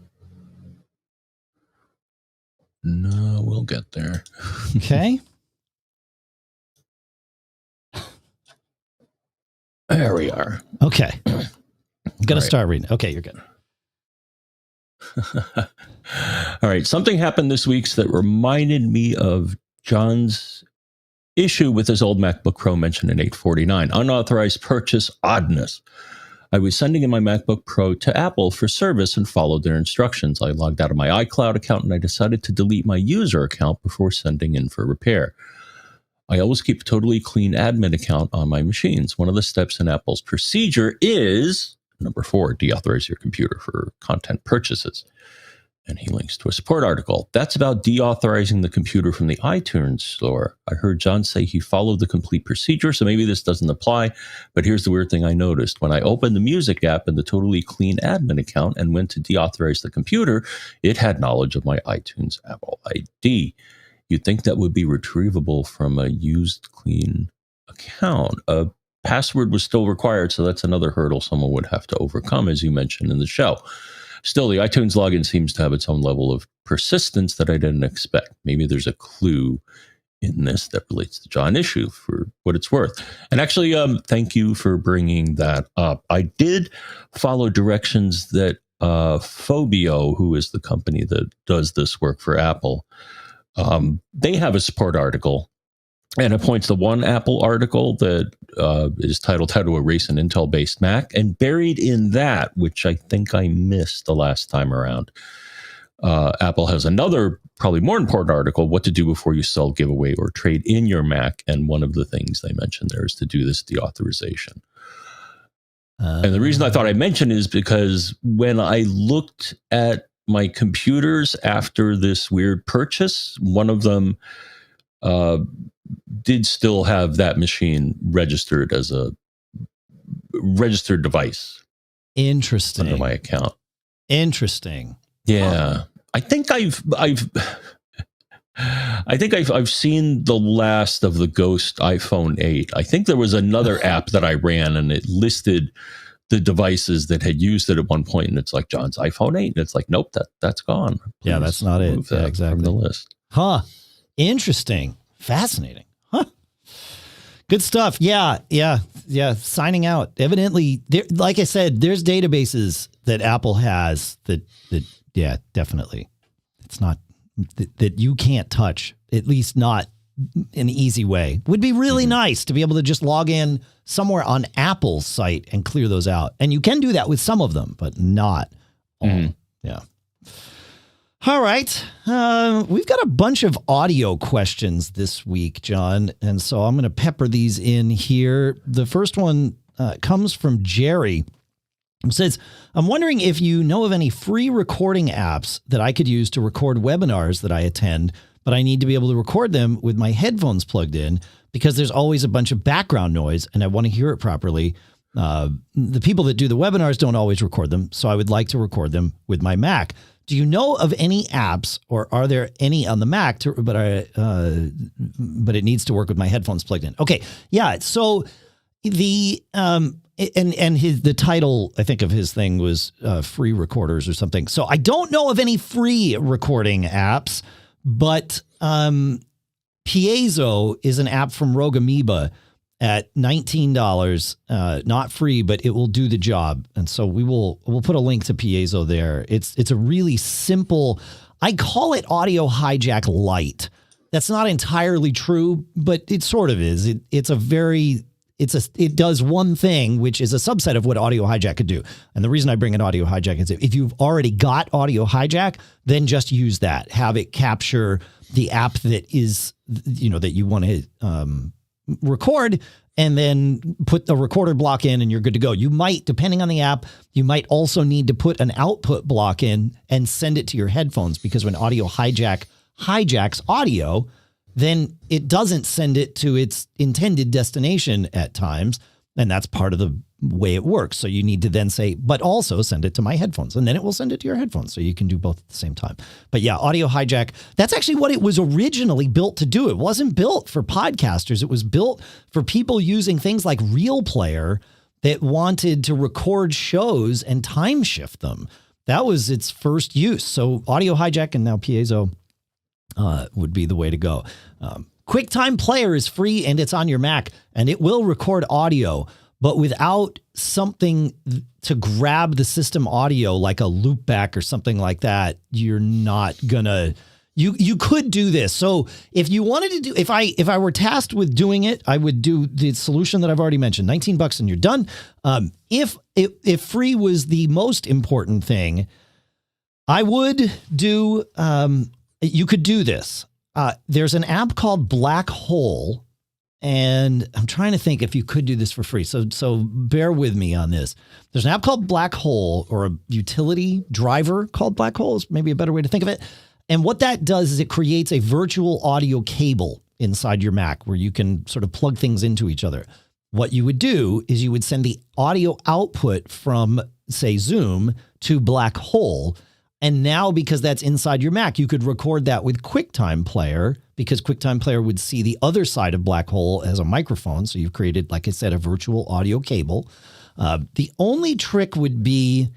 No, we'll get there. Okay. There we are. Okay. I'm going to start reading. Okay, you're good. All right. Something happened this week that reminded me of John's issue with this old MacBook Pro mentioned in 849. Unauthorized purchase oddness. I was sending in my MacBook Pro to Apple for service and followed their instructions. I logged out of my iCloud account and I decided to delete my user account before sending in for repair. I always keep a totally clean admin account on my machines. One of the steps in Apple's procedure is, number 4, deauthorize your computer for content purchases. And he links to a support article. That's about deauthorizing the computer from the iTunes store. I heard John say he followed the complete procedure, so maybe this doesn't apply. But here's the weird thing I noticed. When I opened the music app in the totally clean admin account and went to deauthorize the computer, it had knowledge of my iTunes Apple ID. You'd think that would be retrievable from a used clean account. A password was still required, so that's another hurdle someone would have to overcome, as you mentioned in the show. Still, the iTunes login seems to have its own level of persistence that I didn't expect. Maybe there's a clue in this that relates to John issue for what it's worth. And actually, thank you for bringing that up. I did follow directions that Phobio, who is the company that does this work for Apple, they have a support article. And it points to one Apple article that is titled How to Erase an Intel-Based Mac. And buried in that, which I think I missed the last time around, Apple has another, probably more important article, What to Do Before You Sell, Give Away, or Trade in Your Mac. And one of the things they mentioned there is to do this deauthorization. And the reason I thought I mentioned is because when I looked at my computers after this weird purchase, one of them did still have that machine registered as a registered device. Interesting. Under my account. Interesting. Yeah. I think I've seen the last of the ghost iPhone 8. I think there was another app that I ran and it listed the devices that had used it at one point, and it's like John's iPhone 8. And it's like, nope, that's gone. Please, yeah, that's not it. Yeah, exactly. From the list. Huh. Interesting. Fascinating. Huh. Good stuff. Yeah. Signing out. Evidently, like I said, there's databases that Apple has that yeah, definitely. It's not that you can't touch, at least not in an easy way. Would be really nice to be able to just log in somewhere on Apple's site and clear those out. And you can do that with some of them, but not all. Yeah. All right. We've got a bunch of audio questions this week, John. And so I'm going to pepper these in here. The first one comes from Jerry. It says, I'm wondering if you know of any free recording apps that I could use to record webinars that I attend, but I need to be able to record them with my headphones plugged in because there's always a bunch of background noise and I want to hear it properly. The people that do the webinars don't always record them, so I would like to record them with my Mac. Do you know of any apps, or are there any on the Mac, but it needs to work with my headphones plugged in? Okay, yeah. So the the title, I think, of his thing was free recorders or something. So I don't know of any free recording apps, but Piezo is an app from Rogue Amoeba at $19, not free, but it will do the job. And so we'll put a link to Piezo there. It's a really simple, I call it Audio Hijack Lite. That's not entirely true, but it sort of is. It does one thing, which is a subset of what Audio Hijack could do. And the reason I bring in Audio Hijack is if you've already got Audio Hijack, then just use that. Have it capture the app that is, that you want to record, and then put the recorder block in and you're good to go. You might, depending on the app, you might also need to put an output block in and send it to your headphones, because when Audio Hijack hijacks audio, then it doesn't send it to its intended destination at times. And that's part of the way it works. So you need to then say, but also send it to my headphones, and then it will send it to your headphones. So you can do both at the same time. But yeah, Audio Hijack, that's actually what it was originally built to do. It wasn't built for podcasters. It was built for people using things like Real Player that wanted to record shows and time shift them. That was its first use. So Audio Hijack and now Piezo would be the way to go. QuickTime Player is free and it's on your Mac, and it will record audio, but without something to grab the system audio like a loopback or something like that, you You could do this. So if you wanted to do, if I were tasked with doing it, I would do the solution that I've already mentioned, $19 and you're done. If free was the most important thing, I would do, you could do this. There's an app called Black Hole, and I'm trying to think if you could do this for free. So bear with me on this. There's an app called Black Hole, or a utility driver called Black Hole is maybe a better way to think of it. And what that does is it creates a virtual audio cable inside your Mac where you can sort of plug things into each other. What you would do is you would send the audio output from, say, Zoom to Black Hole. And now, because that's inside your Mac, you could record that with QuickTime Player, because QuickTime Player would see the other side of Black Hole as a microphone. So you've created, like I said, a virtual audio cable. The only trick would be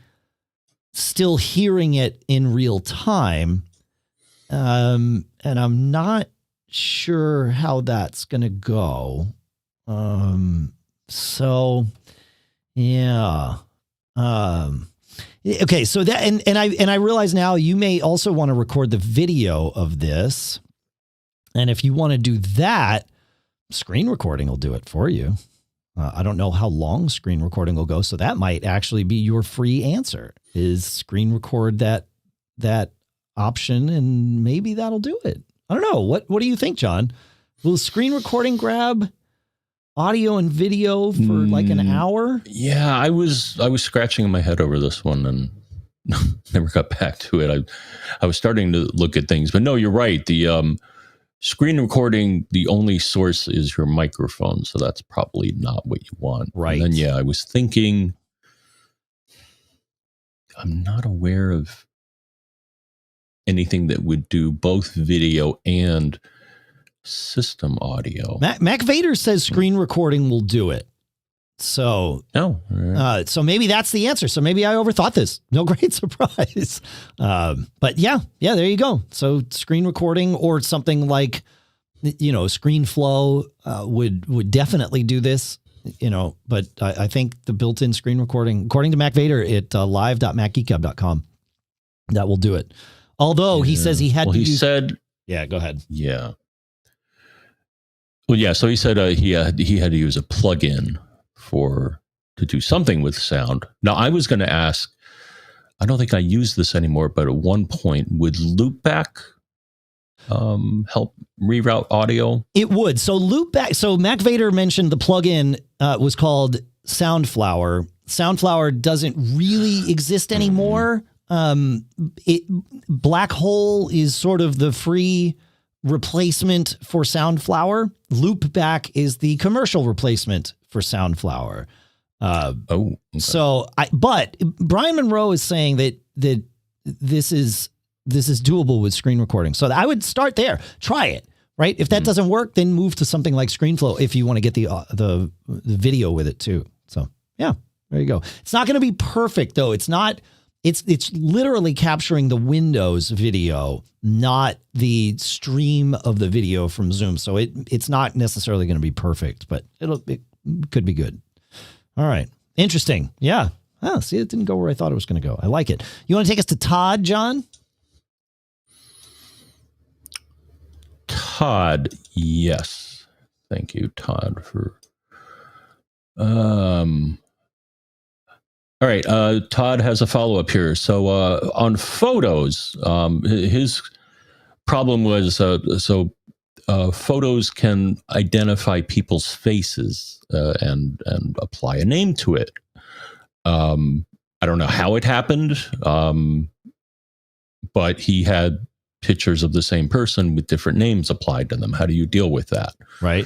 still hearing it in real time. And I'm not sure how that's going to go. So yeah. Okay. So that, and I realize now you may also want to record the video of this. And if you want to do that, screen recording will do it for you. I don't know how long screen recording will go. So that might actually be your free answer, is screen record that option, and maybe that'll do it. I don't know. What do you think, John? Will screen recording grab audio and video for like an hour? Yeah, I was scratching my head over this one and never got back to it. I was starting to look at things, but no, you're right. The screen recording, the only source is your microphone, so that's probably not what you want. Right. And then yeah, I was thinking, I'm not aware of anything that would do both video and system audio. Mac Vader says screen recording will do it. So, so maybe that's the answer. So maybe I overthought this. No great surprise. But yeah, there you go. So screen recording or something like, ScreenFlow would definitely do this. But I think the built-in screen recording, according to Mac Vader at live.macgeekgab.com, that will do it. Although he says he had to use... Yeah, go ahead. Yeah. Well, yeah, so he said he had to use a plugin to do something with sound. Now, I was going to ask, I don't think I use this anymore, but at one point, would Loopback help reroute audio? It would. So Loopback, so Mac Vader mentioned the plugin was called Soundflower. Soundflower doesn't really exist anymore. Black Hole is sort of the free replacement for Soundflower. Loopback is the commercial replacement for Soundflower. Okay. So but Brian Monroe is saying that this is doable with screen recording. So I would start there. Try it. Right. If that doesn't work, then move to something like ScreenFlow if you want to get the video with it too. So yeah, there you go. It's not going to be perfect though. It's not. It's literally capturing the Windows video, not the stream of the video from Zoom. So it's not necessarily going to be perfect, but it could be good. All right. Interesting. Yeah. Oh, see, it didn't go where I thought it was going to go. I like it. You want to take us to Todd, John? Todd. Yes. Thank you, Todd, for, all right, Todd has a follow-up here. So on photos, his problem was, photos can identify people's faces and apply a name to it. I don't know how it happened, but he had pictures of the same person with different names applied to them. How do you deal with that? Right.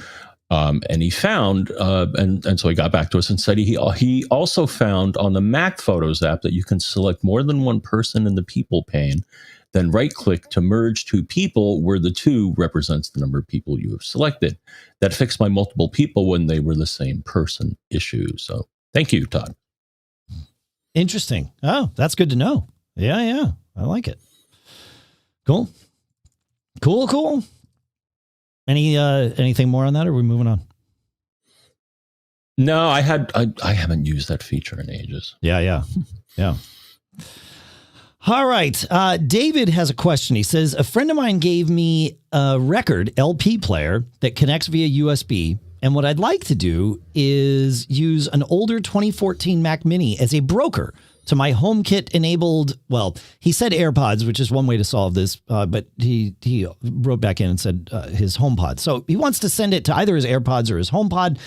And he found, and so he got back to us and said he also found on the Mac Photos app that you can select more than one person in the people pane, then right-click to merge two people where the two represents the number of people you have selected. That fixed my multiple people when they were the same person issue. So thank you, Todd. Interesting. Oh, that's good to know. Yeah. I like it. Cool. Anything more on that, or are we moving on? No, I haven't used that feature in ages. Yeah. All right. David has a question. He says, a friend of mine gave me a record LP player that connects via USB. And what I'd like to do is use an older 2014 Mac Mini as a broker to my HomeKit enabled, well, he said AirPods, which is one way to solve this, but he wrote back in and said his HomePod. So he wants to send it to either his AirPods or his HomePod,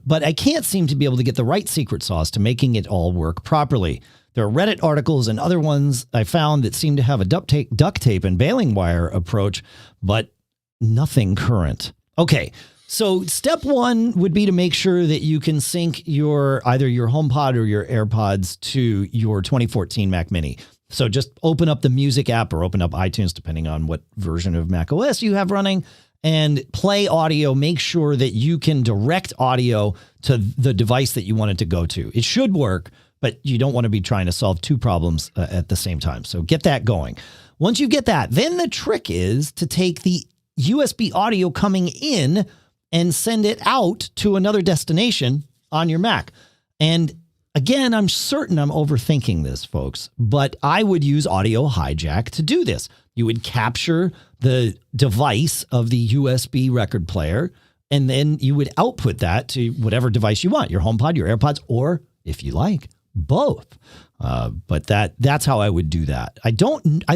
but I can't seem to be able to get the right secret sauce to making it all work properly. There are Reddit articles and other ones I found that seem to have a duct tape and baling wire approach, but nothing current. Okay. So step one would be to make sure that you can sync either your HomePod or your AirPods to your 2014 Mac Mini. So just open up the music app or open up iTunes, depending on what version of Mac OS you have running, and play audio. Make sure that you can direct audio to the device that you want it to go to. It should work, but you don't want to be trying to solve two problems at the same time. So get that going. Once you get that, then the trick is to take the USB audio coming in and send it out to another destination on your Mac. And again, I'm certain I'm overthinking this, folks, but I would use Audio Hijack to do this. You would capture the device of the USB record player, and then you would output that to whatever device you want, your HomePod, your AirPods, or if you like, both. But that's how I would do that. I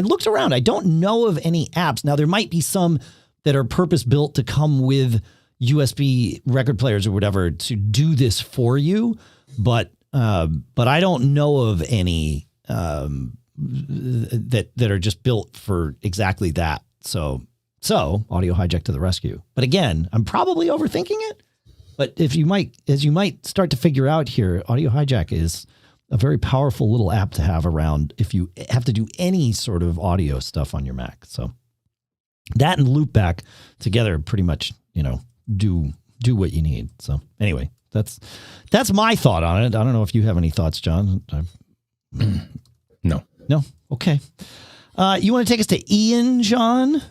looked around. I don't know of any apps. Now, there might be some that are purpose-built to come with USB record players or whatever to do this for you, but I don't know of any that are just built for exactly that. So Audio Hijack to the rescue. But again, I'm probably overthinking it. But as you might start to figure out here, Audio Hijack is a very powerful little app to have around if you have to do any sort of audio stuff on your Mac. So that and Loopback together pretty much, do what you need. So anyway, that's my thought on it. I don't know if you have any thoughts, John. No. Okay. You want to take us to Ian, John?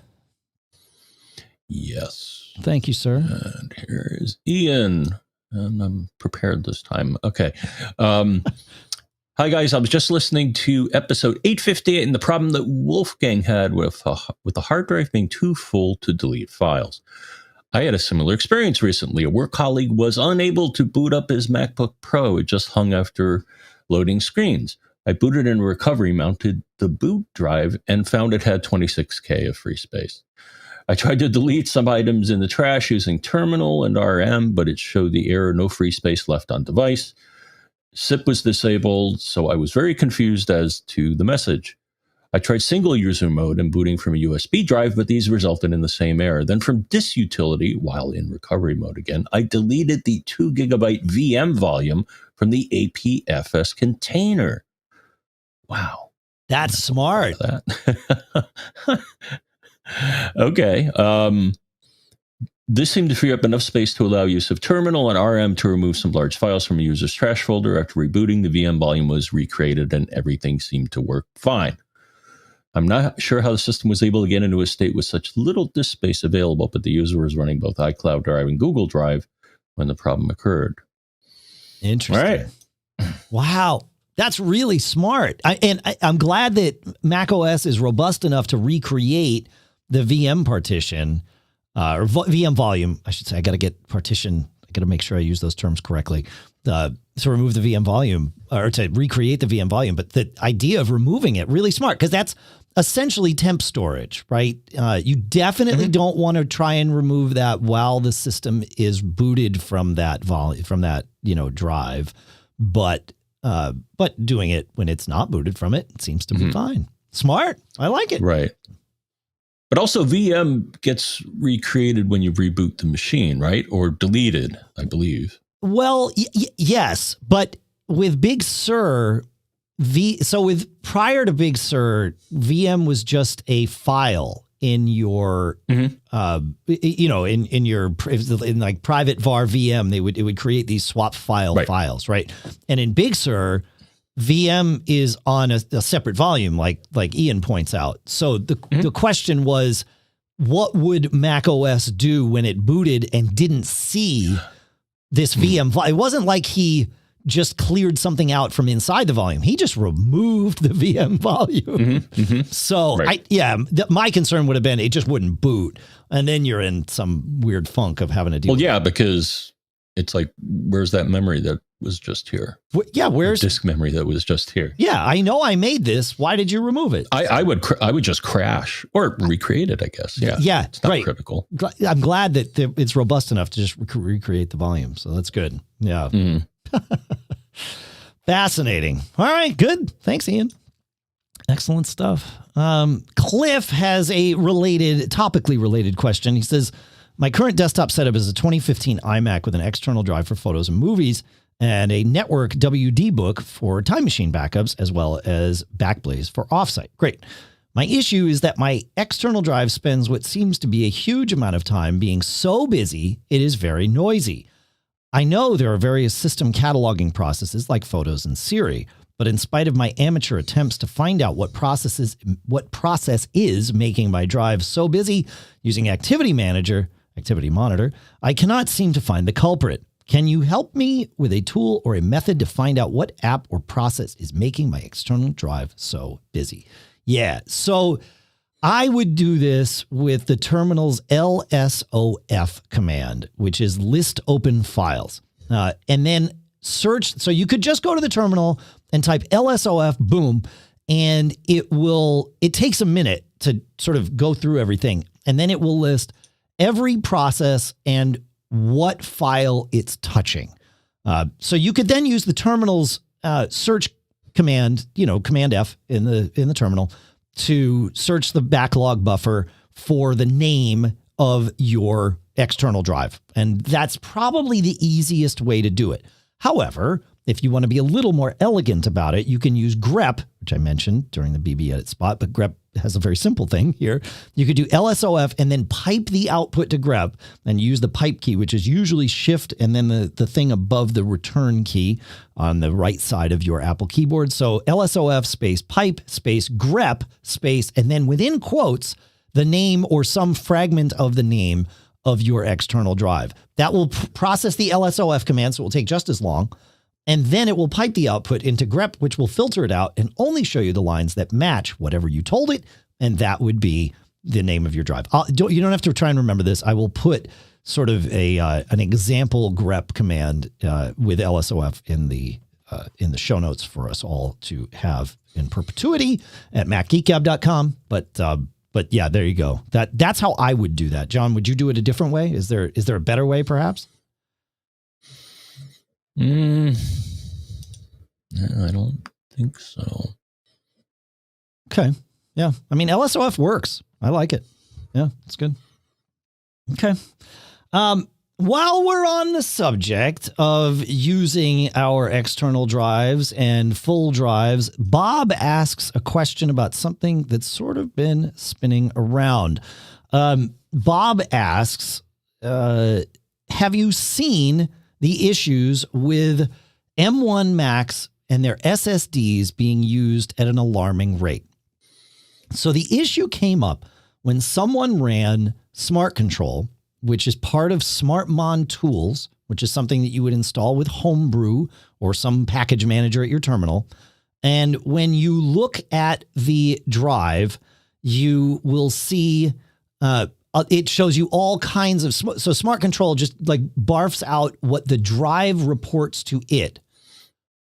Yes. Thank you, sir. And here is Ian. And I'm prepared this time. Okay. Hi, guys. I was just listening to episode 858 and the problem that Wolfgang had with the hard drive being too full to delete files. I had a similar experience recently. A work colleague was unable to boot up his MacBook Pro. It just hung after loading screens. I booted in recovery, mounted the boot drive, and found it had 26K of free space. I tried to delete some items in the trash using terminal and RM, but it showed the error, no free space left on device. SIP was disabled, so I was very confused as to the message. I tried single user mode and booting from a USB drive, but these resulted in the same error. Then from this utility, while in recovery mode again, I deleted the 2 gigabyte VM volume from the APFS container. Wow. That's smart. That. Okay. This seemed to free up enough space to allow use of terminal and RM to remove some large files from a user's trash folder. After rebooting, the VM volume was recreated and everything seemed to work fine. I'm not sure how the system was able to get into a state with such little disk space available, but the user was running both iCloud Drive and Google Drive when the problem occurred. Interesting. All right. Wow. That's really smart. I'm glad that macOS is robust enough to recreate the VM partition, or VM volume, I should say. I got to get partition. I got to make sure I use those terms correctly. To remove the VM volume or to recreate the VM volume. But the idea of removing it, really smart, because that's essentially temp storage, right? You definitely don't want to try and remove that while the system is booted from that drive. But doing it when it's not booted from it seems to be fine. Smart. I like it. Right. But also VM gets recreated when you reboot the machine, right? Or deleted, I believe. Well, yes, but with Big Sur, prior to Big Sur, VM was just a file in your, in like private var VM, it would create these swap files, right? And in Big Sur, VM is on a separate volume, like Ian points out. So the question was, what would Mac OS do when it booted and didn't see this VM file? It wasn't like he just cleared something out from inside the volume. He just removed the VM volume. So Right. my concern would have been it just wouldn't boot. And then you're in some weird funk of having to deal with it. Because it's like, where's that memory that was just here? Where's disk memory that was just here? Yeah, I know I made this. Why did you remove it? I would just crash or recreate it, I guess. Yeah. It's not critical. I'm glad that it's robust enough to just recreate the volume. So that's good. Yeah. Fascinating. All right, good. Thanks, Ian. Excellent stuff. Cliff has a topically related question. He says, my current desktop setup is a 2015 iMac with an external drive for photos and movies and a network WD book for time machine backups, as well as Backblaze for offsite. Great. My issue is that my external drive spends what seems to be a huge amount of time being so busy, it is very noisy. I know there are various system cataloging processes like Photos and Siri, but in spite of my amateur attempts to find out what process is making my drive so busy using Activity Monitor, I cannot seem to find the culprit. Can you help me with a tool or a method to find out what app or process is making my external drive so busy? Yeah, so I would do this with the terminal's LSOF command, which is list open files, and then search. So you could just go to the terminal and type LSOF, boom, and it takes a minute to sort of go through everything. And then it will list every process and what file it's touching. So you could then use the terminal's search command, Command F in the terminal, to search the backlog buffer for the name of your external drive. And that's probably the easiest way to do it. However, if you want to be a little more elegant about it, you can use grep, which I mentioned during the BBEdit spot, but grep has a very simple thing here. You could do LSOF and then pipe the output to grep and use the pipe key, which is usually shift and then the thing above the return key on the right side of your Apple keyboard. So LSOF space pipe space grep space, and then within quotes, the name or some fragment of the name of your external drive. That will process the LSOF command, so it will take just as long. And then it will pipe the output into grep, which will filter it out and only show you the lines that match whatever you told it. And that would be the name of your drive. You don't have to try and remember this. I will put sort of an example grep command with LSOF in the show notes for us all to have in perpetuity at macgeekgab.com. But yeah, there you go. That's how I would do that. John, would you do it a different way? Is there a better way, perhaps? I don't think so. Okay. Yeah. I mean, LSOF works. I like it. Yeah, it's good. Okay. While we're on the subject of using our external drives and full drives, Bob asks a question about something that's sort of been spinning around. Bob asks, have you seen the issues with M1 Macs and their SSDs being used at an alarming rate? So the issue came up when someone ran Smart Control, which is part of SmartMon Tools, which is something that you would install with Homebrew or some package manager at your terminal. And when you look at the drive, you will see it shows you all kinds of, so Smart Control just like barfs out what the drive reports to it,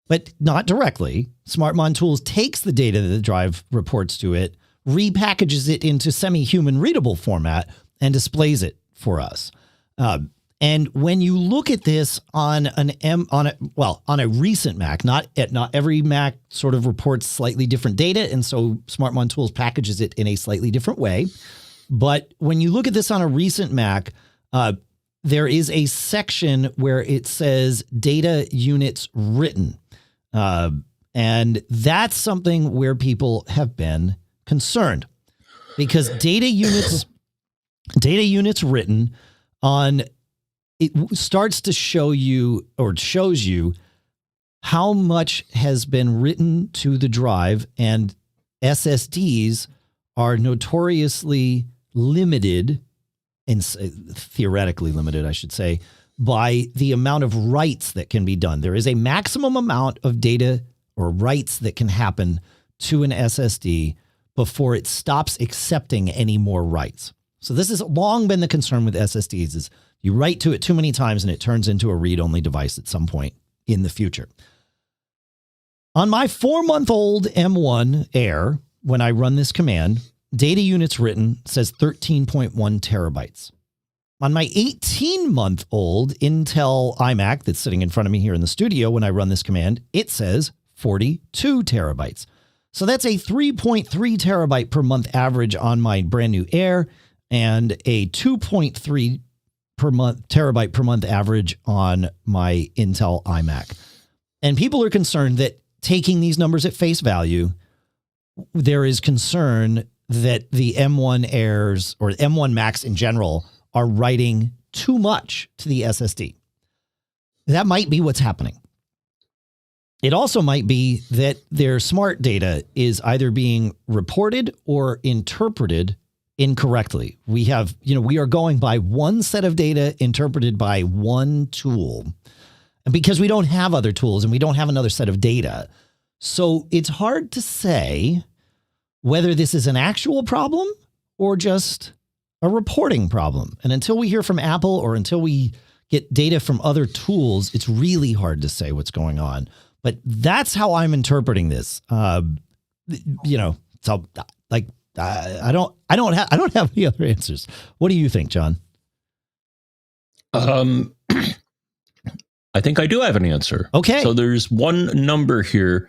but not directly. SmartMon Tools takes the data that the drive reports to it, repackages it into semi-human readable format, and displays it for us. And when you look at this on a recent Mac, not every Mac sort of reports slightly different data, and so SmartMon Tools packages it in a slightly different way. But when you look at this on a recent Mac, there is a section where it says data units written. And that's something where people have been concerned, because data units written on it starts to show you, or it shows you, how much has been written to the drive, and SSDs are notoriously limited, and theoretically limited, I should say, by the amount of writes that can be done. There is a maximum amount of data or writes that can happen to an SSD before it stops accepting any more writes. So this has long been the concern with SSDs is you write to it too many times and it turns into a read-only device at some point in the future. On my 4-month-old M1 Air, when I run this command, data units written says 13.1 terabytes. On my 18-month-old Intel iMac that's sitting in front of me here in the studio, when I run this command, it says 42 terabytes. So that's a 3.3 terabyte per month average on my brand new Air and a 2.3 terabyte per month average on my Intel iMac. And people are concerned that taking these numbers at face value, there is concern that the M1 Airs or M1 Macs in general are writing too much to the SSD. That might be what's happening. It also might be that their smart data is either being reported or interpreted incorrectly. We are going by one set of data interpreted by one tool. And because we don't have other tools and we don't have another set of data. So it's hard to say whether this is an actual problem or just a reporting problem. And until we hear from Apple or until we get data from other tools, it's really hard to say what's going on. But that's how I'm interpreting this. I don't have any other answers. What do you think, John? I think I do have an answer. Okay. So there's one number here,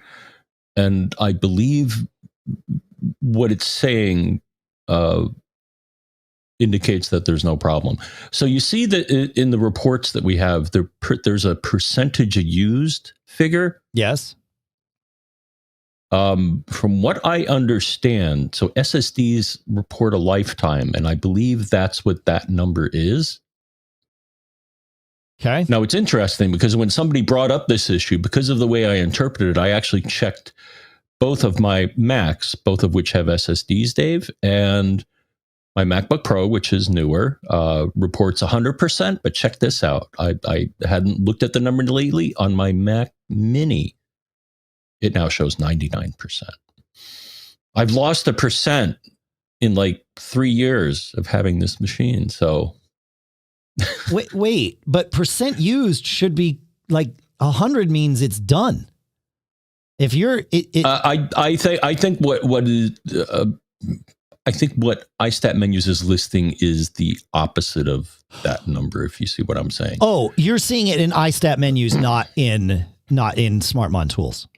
and I believe what it's saying indicates that there's no problem. So you see that in the reports that we have, there's a percentage used figure. Yes. From what I understand, so SSDs report a lifetime, and I believe that's what that number is. Okay. Now, it's interesting because when somebody brought up this issue, because of the way I interpreted it, I actually checked both of my Macs, both of which have SSDs, Dave, and my MacBook Pro, which is newer, reports 100%, but check this out. I hadn't looked at the number lately. On my Mac Mini, it now shows 99%. I've lost 1% in like 3 years of having this machine, so... Wait, but percent used should be like 100 means it's done. If you're, I think what iStat menus is listing is the opposite of that number. If you see what I'm saying. Oh, you're seeing it in iStat menus, not in SmartMon tools.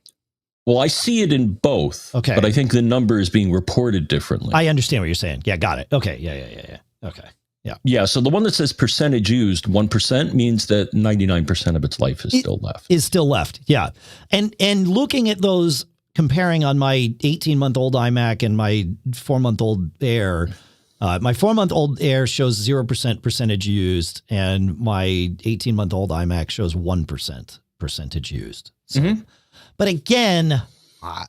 Well, I see it in both. Okay, but I think the number is being reported differently. I understand what you're saying. Yeah, got it. Okay, yeah. Okay. Yeah. So the one that says percentage used 1% means that 99% of its life is still left. Yeah. And looking at those, comparing on my 18-month-old iMac and my 4-month-old Air, my 4-month-old Air shows 0% percentage used, and my 18-month-old iMac shows 1% percentage used. So, but again,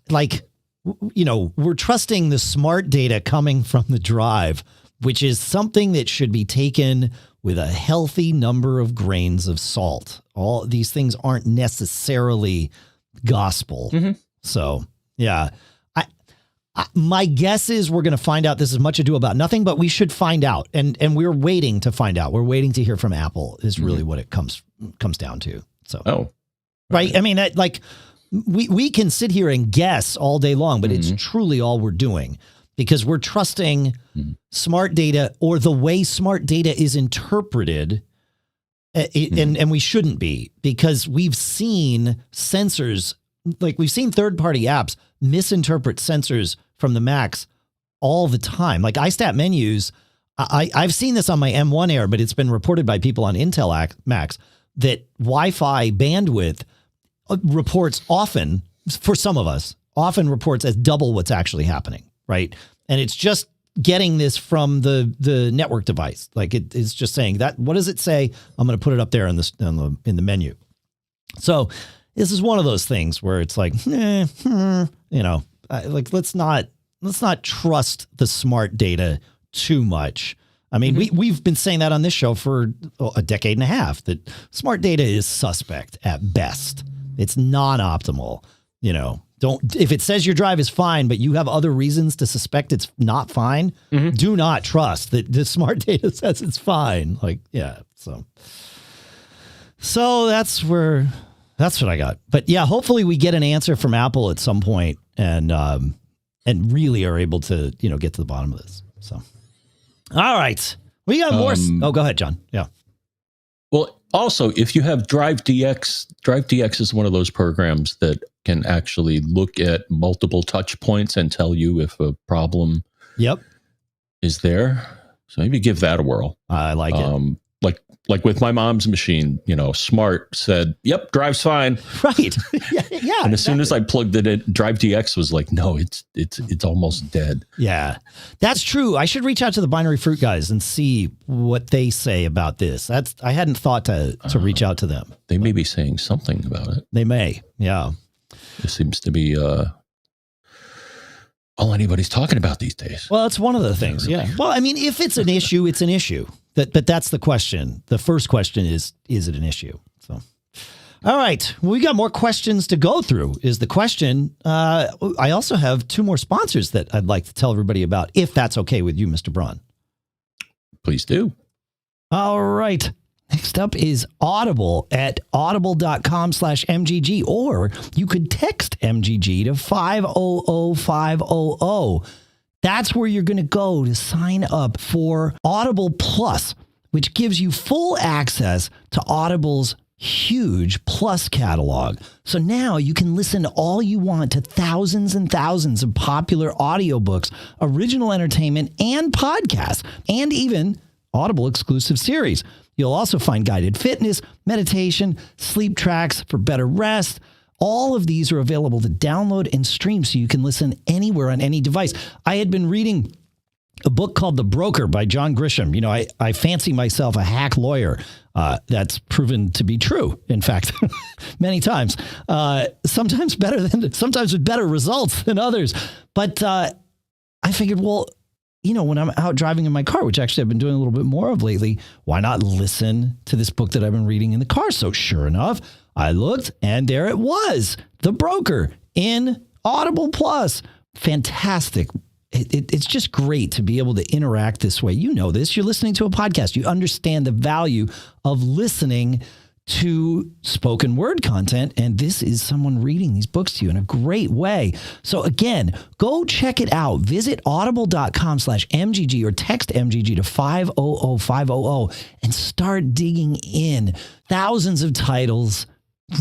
we're trusting the smart data coming from the drive, which is something that should be taken with a healthy number of grains of salt. All these things aren't necessarily gospel. So, yeah, my guess is we're going to find out. This is much ado about nothing, but we should find out. And we're waiting to find out. We're waiting to hear from Apple is really what it comes down to. So, right. I mean, we can sit here and guess all day long, but it's truly all we're doing. Because we're trusting smart data or the way smart data is interpreted, and we shouldn't be, because we've seen sensors, like we've seen third-party apps misinterpret sensors from the Macs all the time. Like iStat menus, I've seen this on my M1 Air, but it's been reported by people on Intel Macs that Wi-Fi bandwidth reports often, for some of us, often reports as double what's actually happening. Right. And it's just getting this from the network device. Like it's just saying that. What does it say? I'm going to put it up there in the menu. So this is one of those things where it's like, let's not trust the smart data too much. I mean, we've been saying that on this show for a decade and a half, that smart data is suspect at best. It's non-optimal. You know, if it says your drive is fine, but you have other reasons to suspect it's not fine, do not trust that the smart data says it's fine. Like, yeah. So that's what I got. But yeah, hopefully we get an answer from Apple at some point and really are able to, get to the bottom of this. So, all right, we got more. Go ahead, John. Yeah. Well, also, if you have Drive DX is one of those programs that can actually look at multiple touch points and tell you if a problem is there. So maybe give that a whirl. I like it. Like with my mom's machine, Smart said, "Yep, drive's fine." Right. Yeah. And as soon as I plugged it in, Drive DX was like, "No, it's almost dead." Yeah, that's true. I should reach out to the Binary Fruit guys and see what they say about this. I hadn't thought to reach out to them. They may be saying something about it. They may. Yeah. It seems to be all anybody's talking about these days. Well, it's one of the things. Yeah. Well, I mean, if it's an issue, it's an issue. But that's the question. The first question is it an issue? So, all right. Well, we got more questions to go through is the question. I also have 2 more sponsors that I'd like to tell everybody about, if that's okay with you, Mr. Braun. Please do. All right. Next up is Audible at audible.com/MGG, or you could text MGG to 500500. That's where you're going to go to sign up for Audible Plus, which gives you full access to Audible's huge Plus catalog. So now you can listen all you want to thousands and thousands of popular audiobooks, original entertainment, and podcasts, and even Audible exclusive series. You'll also find guided fitness, meditation, sleep tracks for better rest. All of these are available to download and stream so you can listen anywhere on any device. I had been reading a book called The Broker by John Grisham. I fancy myself a hack lawyer. That's proven to be true, in fact, many times. Sometimes with better results than others. But I figured, well, when I'm out driving in my car, which actually I've been doing a little bit more of lately, why not listen to this book that I've been reading in the car? So sure enough, I looked and there it was, The Broker in Audible Plus. Fantastic. It's just great to be able to interact this way. You know this. You're listening to a podcast. You understand the value of listening to spoken word content, and this is someone reading these books to you in a great way. So again, go check it out. Visit audible.com/MGG or text MGG to 500500 and start digging in. Thousands of titles,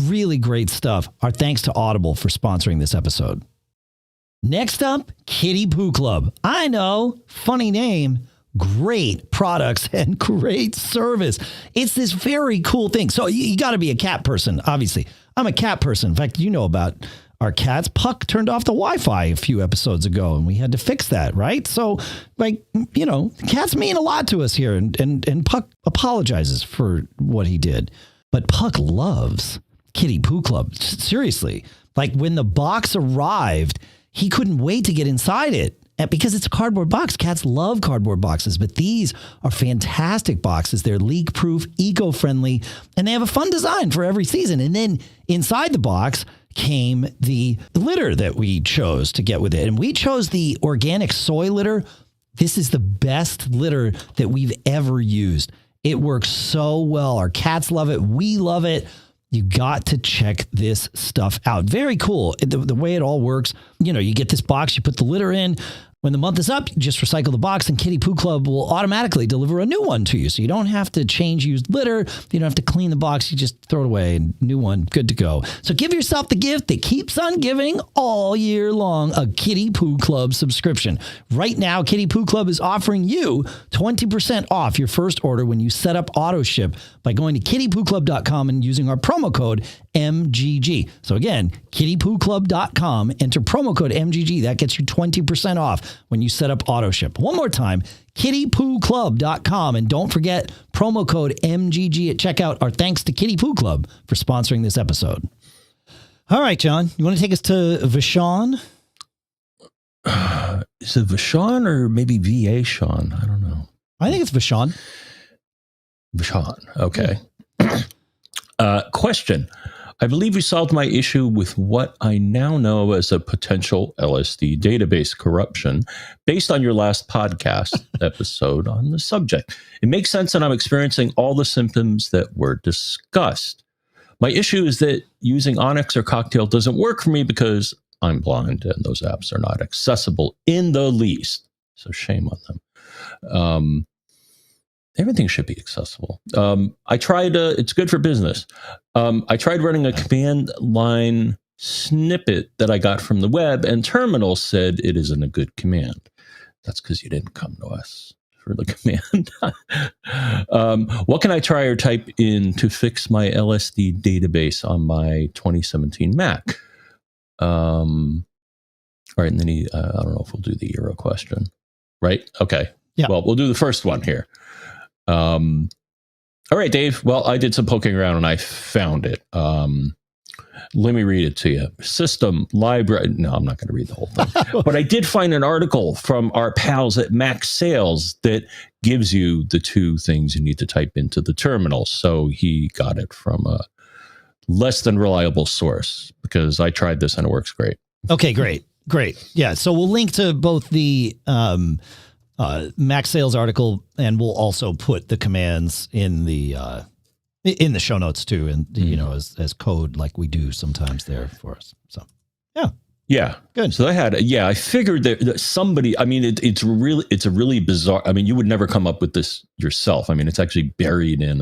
really great stuff. Our thanks to Audible for sponsoring this episode. Next up, Kitty Poo Club. I know, funny name, great products and great service. It's this very cool thing. So you got to be a cat person, obviously. I'm a cat person. In fact, you know about our cats. Puck turned off the Wi-Fi a few episodes ago, and we had to fix that, right? So, cats mean a lot to us here, and Puck apologizes for what he did. But Puck loves Kitty Poo Club. Seriously. Like, when the box arrived, he couldn't wait to get inside it. Because it's a cardboard box. Cats love cardboard boxes, but these are fantastic boxes. They're leak-proof, eco-friendly, and they have a fun design for every season. And then inside the box came the litter that we chose to get with it. And we chose the organic soy litter. This is the best litter that we've ever used. It works so well. Our cats love it. We love it. You got to check this stuff out. Very cool. The way it all works, you get this box, you put the litter in. When the month is up, you just recycle the box and Kitty Poo Club will automatically deliver a new one to you. So you don't have to change used litter. You don't have to clean the box. You just throw it away and new one, good to go. So give yourself the gift that keeps on giving all year long, a Kitty Poo Club subscription. Right now, Kitty Poo Club is offering you 20% off your first order when you set up auto ship by going to kittypooclub.com and using our promo code MGG. So again, kittypooclub.com, enter promo code MGG. That gets you 20% off when you set up auto ship. One more time, kittypooclub.com. And don't forget promo code MGG at checkout. Our thanks to Kitty Poo Club for sponsoring this episode. All right, John, you want to take us to VaShaun? Is it VaShaun or maybe VaShaun? I don't know. I think it's VaShaun. VaShaun. Okay. Question. I believe you solved my issue with what I now know as a potential LSD database corruption based on your last podcast episode on the subject. It makes sense that I'm experiencing all the symptoms that were discussed. My issue is that using Onyx or Cocktail doesn't work for me because I'm blind and those apps are not accessible in the least. So shame on them. Everything should be accessible. I tried, it's good for business. I tried running a command line snippet that I got from the web, and Terminal said it isn't a good command. That's because you didn't come to us for the command. What can I try or type in to fix my LSD database on my 2017 Mac? All right, and then I don't know if we'll do the Euro question. Right? Okay. Yeah. Well, we'll do the first one here. All right, Dave. Well, I did some poking around and I found it. Let me read it to you. System library. No, I'm not going to read the whole thing. But I did find an article from our pals at Mac Sales that gives you the two things you need to type into the terminal. So he got it from a less than reliable source because I tried this and it works great. Okay, great. Great. Yeah. So we'll link to both the Mac Sales article, and we'll also put the commands in the show notes too, and you know, as code like we do sometimes there for us. So yeah, good. So I figured that somebody. I mean, it's a really bizarre. I mean, you would never come up with this yourself. I mean, it's actually buried in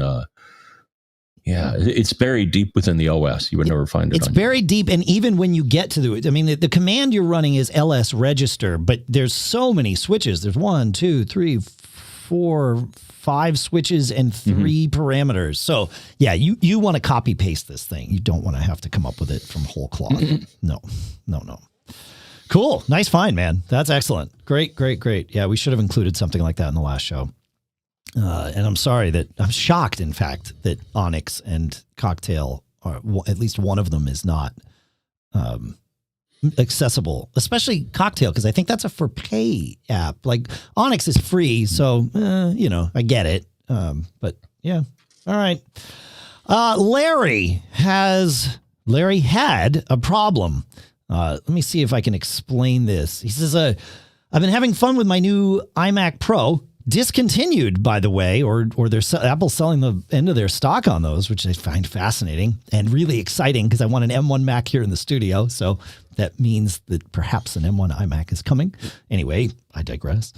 it's buried deep within the OS. You would never find it. It's buried deep, and even when you get to the command you're running is ls register, but there's so many switches. There's 1, 2, 3, 4, 5 switches and 3 parameters. So yeah, you want to copy paste this thing. You don't want to have to come up with it from whole cloth. No. Cool. Nice find, man. That's excellent. Great. Yeah, we should have included something like that in the last show. And I'm shocked, in fact, that Onyx and Cocktail are, at least one of them is not accessible, especially Cocktail, because I think that's a for pay app. Like Onyx is free, so I get it. But yeah, all right. Larry had a problem. Let me see if I can explain this. He says, I've been having fun with my new iMac Pro. Discontinued, by the way, or Apple's selling the end of their stock on those, which I find fascinating and really exciting because I want an M1 Mac here in the studio. So that means that perhaps an M1 iMac is coming. Anyway, I digress.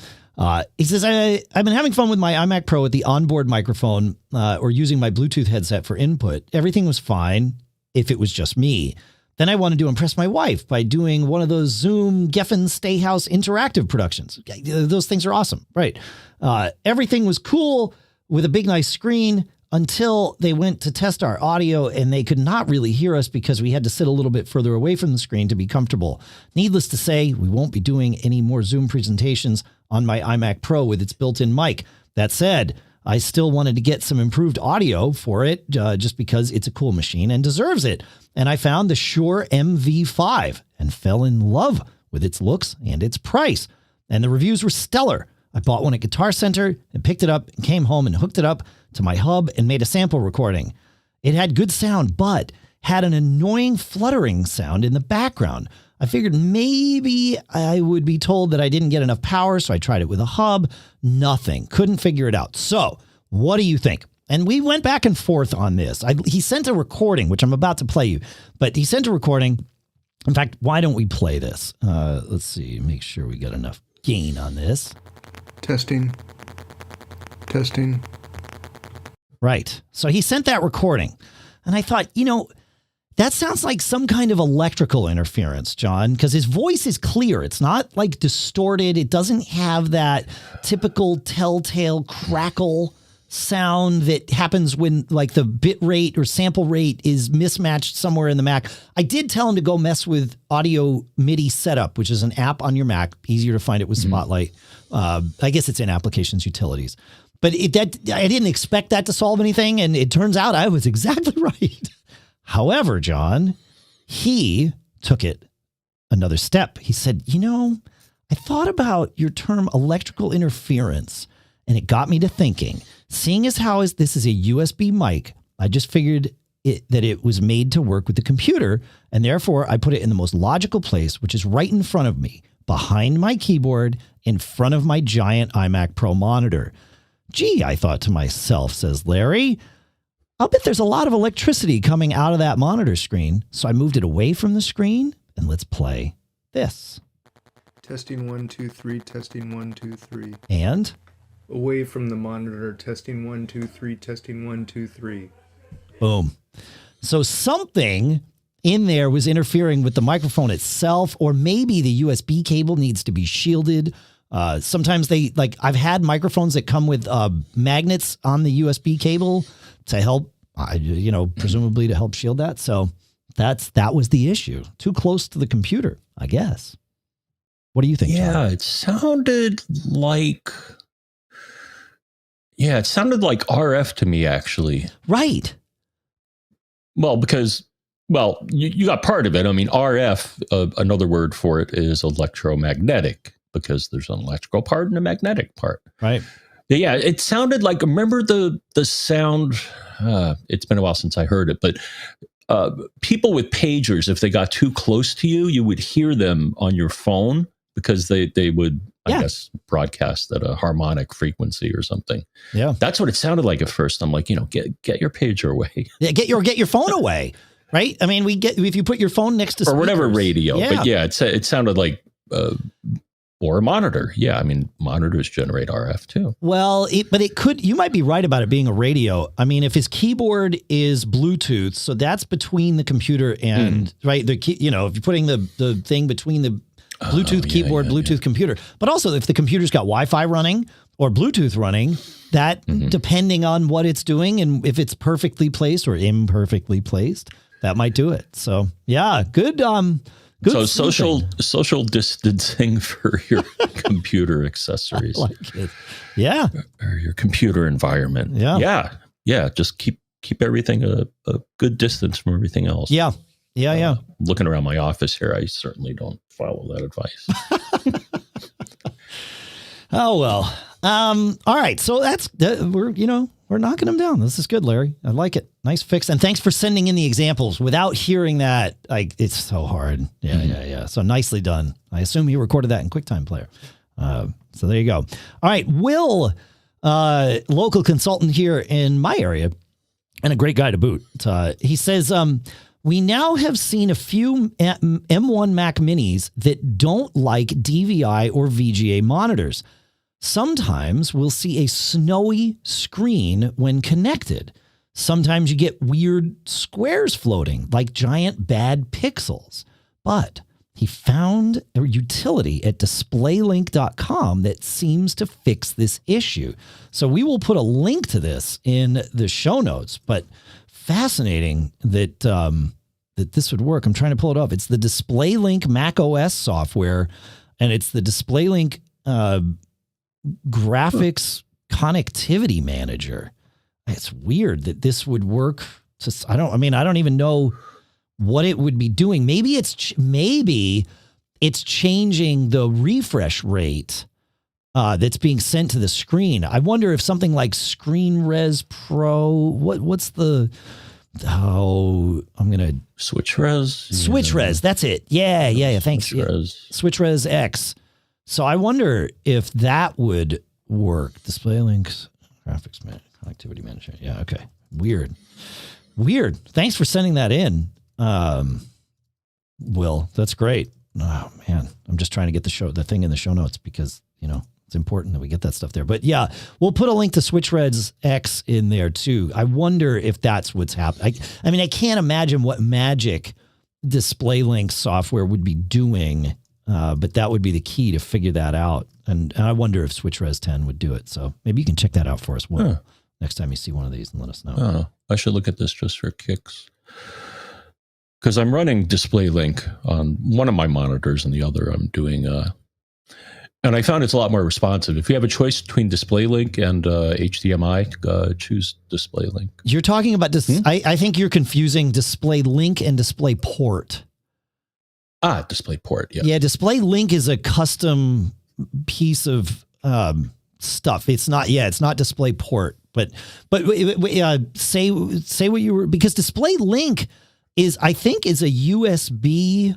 He says, I've been having fun with my iMac Pro with the onboard microphone or using my Bluetooth headset for input. Everything was fine if it was just me. Then I wanted to impress my wife by doing one of those Zoom Geffen Stayhouse interactive productions. Those things are awesome, right? Everything was cool with a big, nice screen until they went to test our audio and they could not really hear us because we had to sit a little bit further away from the screen to be comfortable. Needless to say, we won't be doing any more Zoom presentations on my iMac Pro with its built-in mic. That said, I still wanted to get some improved audio for it just because it's a cool machine and deserves it. And I found the Shure MV5 and fell in love with its looks and its price. And the reviews were stellar. I bought one at Guitar Center and picked it up and came home and hooked it up to my hub and made a sample recording. It had good sound, but had an annoying fluttering sound in the background. I figured maybe I would be told that I didn't get enough power, so I tried it with a hub. Nothing. Couldn't figure it out. So what do you think? And we went back and forth on this. He sent a recording, which I'm about to play you, but he sent a recording. In fact, why don't we play this? Let's see, make sure we got enough gain on this. Testing. Right. So he sent that recording and I thought, that sounds like some kind of electrical interference, John, because his voice is clear. It's not like distorted. It doesn't have that typical telltale crackle sound that happens when like the bit rate or sample rate is mismatched somewhere in the Mac. I did tell him to go mess with Audio MIDI Setup, which is an app on your Mac. Easier to find it with Spotlight. I guess it's in Applications Utilities. But I didn't expect that to solve anything, and it turns out I was exactly right. However, John, he took it another step. He said, I thought about your term electrical interference, And it got me to thinking, seeing as how this is a USB mic, I just figured that it was made to work with the computer. And therefore, I put it in the most logical place, which is right in front of me, behind my keyboard, in front of my giant iMac Pro monitor. Gee, I thought to myself, says Larry, I'll bet there's a lot of electricity coming out of that monitor screen. So I moved it away from the screen, and let's play this. Testing 1, 2, 3, testing 1, 2, 3. And? Away from the monitor, testing 1, 2, 3, testing 1, 2, 3. Boom. So something in there was interfering with the microphone itself, or maybe the USB cable needs to be shielded. Sometimes I've had microphones that come with magnets on the USB cable to help, presumably to help shield that. So that was the issue. Too close to the computer, I guess. What do you think, Yeah, John? it sounded like RF to me, actually. Right. Well, because, you got part of it. I mean, RF, another word for it is electromagnetic, because there's an electrical part and a magnetic part. Right. Yeah, it sounded like, remember the sound, it's been a while since I heard it, but people with pagers, if they got too close to you, you would hear them on your phone because they would, I guess, broadcast at a harmonic frequency or something. Yeah. That's what it sounded like at first. I'm like, get your pager away. Yeah, get your phone away. Right? I mean, if you put your phone next to speakers, or whatever radio. Yeah. But yeah, it sounded like or a monitor. Yeah, I mean, monitors generate RF too. Well, you might be right about it being a radio. I mean, if his keyboard is Bluetooth, so that's between the computer and, right, if you're putting the thing between the Bluetooth keyboard, Bluetooth computer. But also, if the computer's got Wi-Fi running or Bluetooth running, that, depending on what it's doing and if it's perfectly placed or imperfectly placed, that might do it. So, yeah, good. So social distancing for your computer accessories. I like it. Yeah. Or your computer environment. Yeah. Yeah. Just keep everything a good distance from everything else. Yeah. Yeah. Looking around my office here, I certainly don't follow that advice. Oh, well. All right. So we're knocking them down. This is good, Larry. I like it. Nice fix. And thanks for sending in the examples. Without hearing that, it's so hard. Yeah. So nicely done. I assume you recorded that in QuickTime Player. So there you go. All right. Will, local consultant here in my area and a great guy to boot. He says, we now have seen a few M1 Mac Minis that don't like DVI or VGA monitors. Sometimes we'll see a snowy screen when connected. Sometimes you get weird squares floating like giant bad pixels. But he found a utility at displaylink.com that seems to fix this issue. So we will put a link to this in the show notes, but fascinating that that this would work. I'm trying to pull it up. It's the DisplayLink Mac OS software, and it's the DisplayLink graphics connectivity manager. It's weird that this would work. I don't even know what it would be doing. Maybe it's changing the refresh rate that's being sent to the screen. I wonder if something like Screen Res Pro, what's the, I'm going to Switch Res. Switch Res. That's it. Yeah. Thanks. Switch Res. Switch Res X. So I wonder if that would work. DisplayLink's graphics connectivity manager. Yeah. Okay. Weird. Thanks for sending that in. Will, that's great. Oh man. I'm just trying to get the thing in the show notes because, it's important that we get that stuff there. But yeah, we'll put a link to Switch Res X in there too. I wonder if that's what's happening. I can't imagine what magic DisplayLink software would be doing. But that would be the key to figure that out. And I wonder if Switch Res 10 would do it. So maybe you can check that out for us, Will, next time you see one of these and let us know. Oh, I should look at this just for kicks. Because I'm running DisplayLink on one of my monitors and the other I'm doing, and I found it's a lot more responsive. If you have a choice between DisplayLink and HDMI, choose DisplayLink. You're talking about this. I think you're confusing DisplayLink and DisplayPort. DisplayPort. Yeah. Yeah. DisplayLink is a custom piece of stuff. It's not display port, but say what you were, because display link is a USB.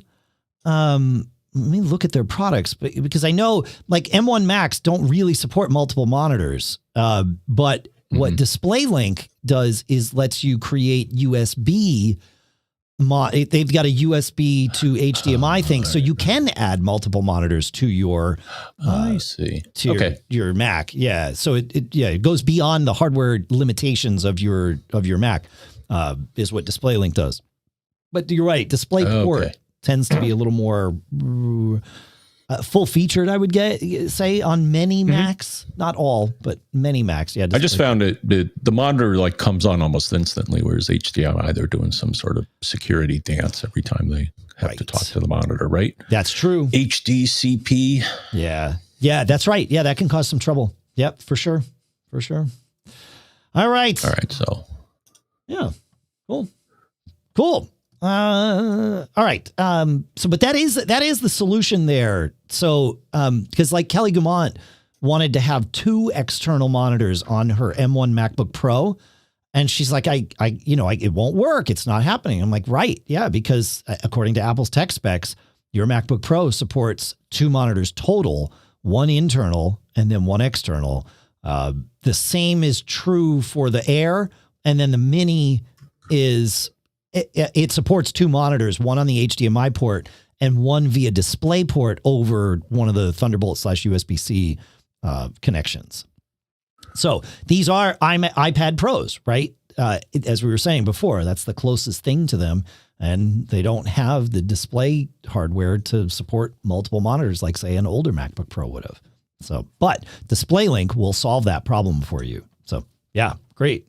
Let me look at their products, but because I know like M1 Macs don't really support multiple monitors. But what display link does is lets you create USB. They've got a USB to HDMI thing, so you can add multiple monitors to your. I see. To your Mac, yeah. So it goes beyond the hardware limitations of your Mac, is what Display Link does. But you're right, Display Port tends to be a little more full featured, I would say, on many Macs, not all, but many Macs. Yeah, I just found the monitor like comes on almost instantly, whereas HDMI, they're doing some sort of security dance every time they have to talk to the monitor, right? That's true. HDCP. Yeah, that's right. Yeah, that can cause some trouble. Yep, for sure. All right. So yeah, cool. All right. But that is the solution there. So, because like Kelly Gumont wanted to have 2 external monitors on her M1 MacBook Pro, and she's like, it won't work. It's not happening. I'm like, right. Yeah. Because according to Apple's tech specs, your MacBook Pro supports 2 monitors total, 1 internal and then 1 external. The same is true for the Air, and then the Mini is, it supports 2 monitors, 1 on the HDMI port and 1 via DisplayPort over one of the Thunderbolt/USB-C connections. So these are iPad Pros, right? As we were saying before, that's the closest thing to them, and they don't have the display hardware to support multiple monitors like, say, an older MacBook Pro would have. So, but Display Link will solve that problem for you. So, yeah, great.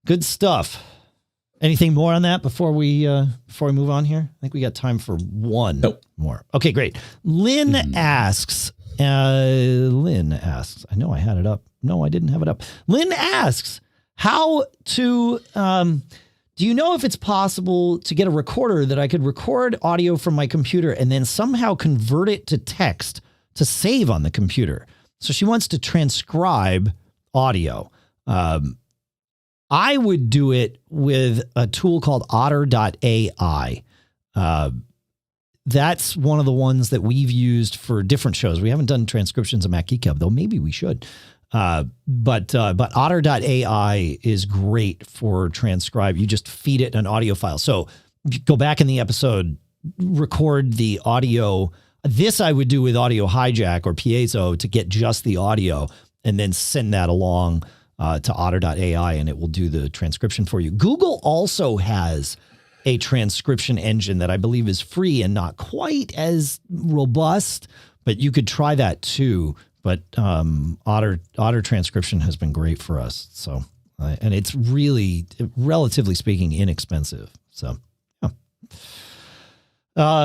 Good stuff. Anything more on that before we move on here? I think we got time for one more. Okay, great. Lynn asks, I know I had it up. No, I didn't have it up. Lynn asks, how to, do you know if it's possible to get a recorder that I could record audio from my computer and then somehow convert it to text to save on the computer? So she wants to transcribe audio. I would do it with a tool called Otter.ai. That's one of the ones that we've used for different shows. We haven't done transcriptions of Mac Geek Gab, though maybe we should. But Otter.ai is great for transcribe. You just feed it an audio file. So if you go back in the episode, record the audio. This I would do with Audio Hijack or Piezo to get just the audio and then send that along to Otter.ai, and it will do the transcription for you. Google also has a transcription engine that I believe is free and not quite as robust, but you could try that too. But Otter transcription has been great for us. So, and it's really, relatively speaking, inexpensive. So, yeah.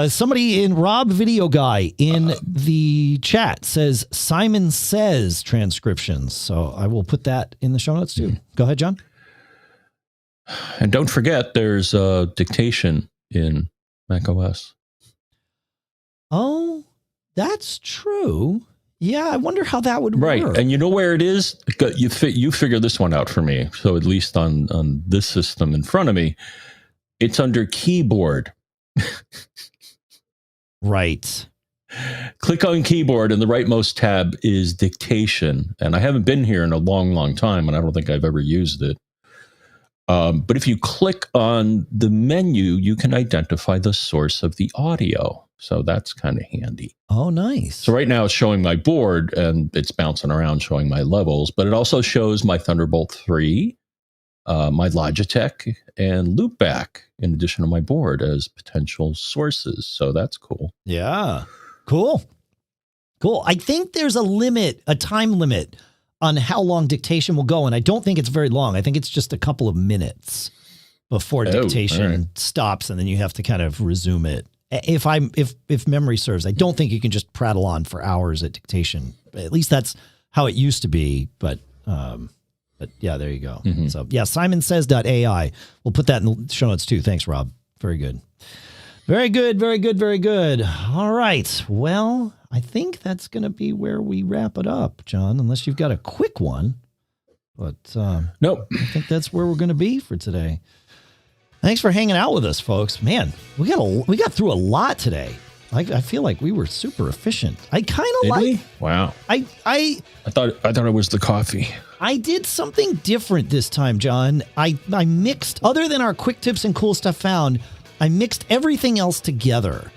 Somebody in Rob Video Guy in the chat says Simon Says transcriptions. So I will put that in the show notes too. Go ahead, John. And don't forget, there's dictation in macOS. Oh, that's true. Yeah, I wonder how that would work. Right, and you know where it is? You figure this one out for me. So at least on this system in front of me, it's under keyboard. Right. Click on keyboard, and the rightmost tab is dictation. And I haven't been here in a long, long time, and I don't think I've ever used it. But if you click on the menu, you can identify the source of the audio. So that's kind of handy. Oh, nice. So right now it's showing my board, and it's bouncing around showing my levels, but it also shows my Thunderbolt 3, my Logitech, and Loopback, in addition to my board, as potential sources. So that's cool. Yeah. Cool. I think there's a time limit on how long dictation will go. And I don't think it's very long. I think it's just a couple of minutes before dictation stops, and then you have to kind of resume it. If memory serves, I don't think you can just prattle on for hours at dictation. At least that's how it used to be. But yeah, there you go. Mm-hmm. So yeah, SimonSays.ai. We'll put that in the show notes too. Thanks, Rob. Very good. Very good. All right. Well, I think that's going to be where we wrap it up, John, unless you've got a quick one. But nope. I think that's where we're going to be for today. Thanks for hanging out with us, folks. Man, we got through a lot today. I feel like we were super efficient. I kind of like. We? Wow. I thought it was the coffee. I did something different this time, John. I mixed, other than our quick tips and cool stuff found, I mixed everything else together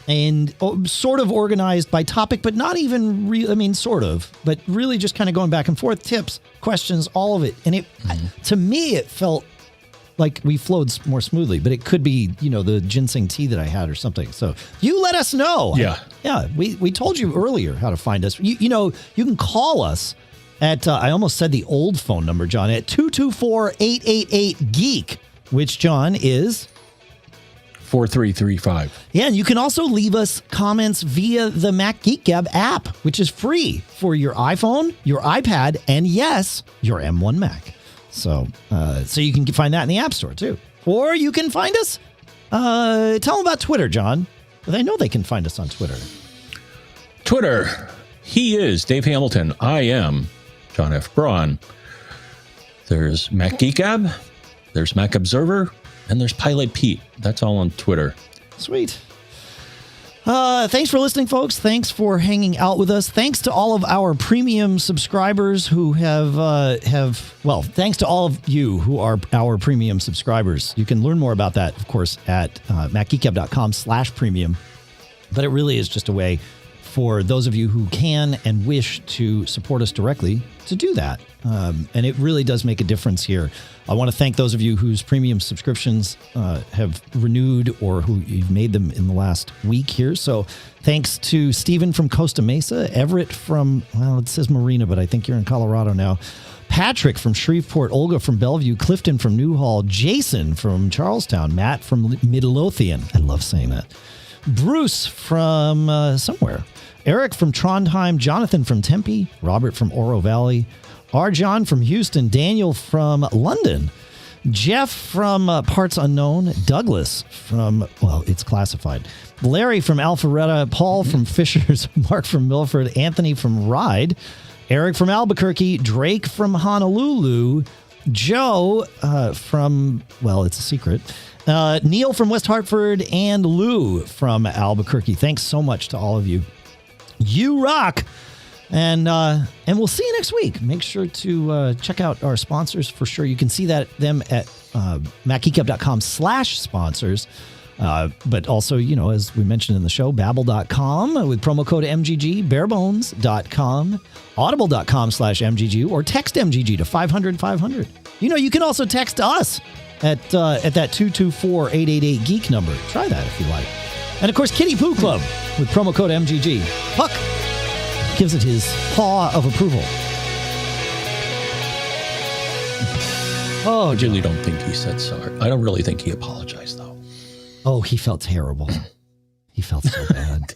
and sort of organized by topic, but not even real. I mean, sort of, but really just kind of going back and forth, tips, questions, all of it. And to me, it felt like we flowed more smoothly, but it could be, the ginseng tea that I had or something. So you let us know. Yeah. Yeah. We told you earlier how to find us. You can call us at, I almost said the old phone number, John, at 224-888-GEEK, which, John, is 4335. Yeah, and you can also leave us comments via the Mac Geek Gab app, which is free for your iPhone, your iPad, and yes, your M1 Mac. So you can find that in the App Store too. Or you can find us, tell them about Twitter, John. I know they can find us on Twitter. Twitter. He is Dave Hamilton. I am John F. Braun. There's Mac Geek Gab. There's Mac Observer. And there's Pilot Pete. That's all on Twitter. Sweet. Thanks for listening, folks. Thanks for hanging out with us. Thanks to all of our premium subscribers who thanks to all of you who are our premium subscribers. You can learn more about that, of course, at macgeekgab.com/premium. But it really is just a way for those of you who can and wish to support us directly to do that. And it really does make a difference here. I want to thank those of you whose premium subscriptions have renewed or who you've made them in the last week here. So thanks to Stephen from Costa Mesa, Everett from, well, it says Marina, but I think you're in Colorado now. Patrick from Shreveport, Olga from Bellevue, Clifton from Newhall, Jason from Charlestown, Matt from Midlothian. I love saying that. Bruce from somewhere. Eric from Trondheim, Jonathan from Tempe, Robert from Oro Valley, Arjon from Houston, Daniel from London, Jeff from Parts Unknown, Douglas from, well, it's classified, Larry from Alpharetta, Paul from Fishers, Mark from Milford, Anthony from Ride, Eric from Albuquerque, Drake from Honolulu, Joe from, well, it's a secret, Neil from West Hartford, and Lou from Albuquerque. Thanks so much to all of you. You rock. And we'll see you next week. Make sure to check out our sponsors for sure. You can see them at macgeekgab.com/sponsors. But also, as we mentioned in the show, Babbel.com with promo code MGG, barebones.com, audible.com/MGG, or text MGG to 500-500. You can also text us at that 224-888-GEEK number. Try that if you like. And of course, Kitty Poo Club with promo code MGG. Puck gives it his paw of approval. Oh, I really don't think he said sorry. I don't really think he apologized, though. Oh, he felt terrible. He felt so bad.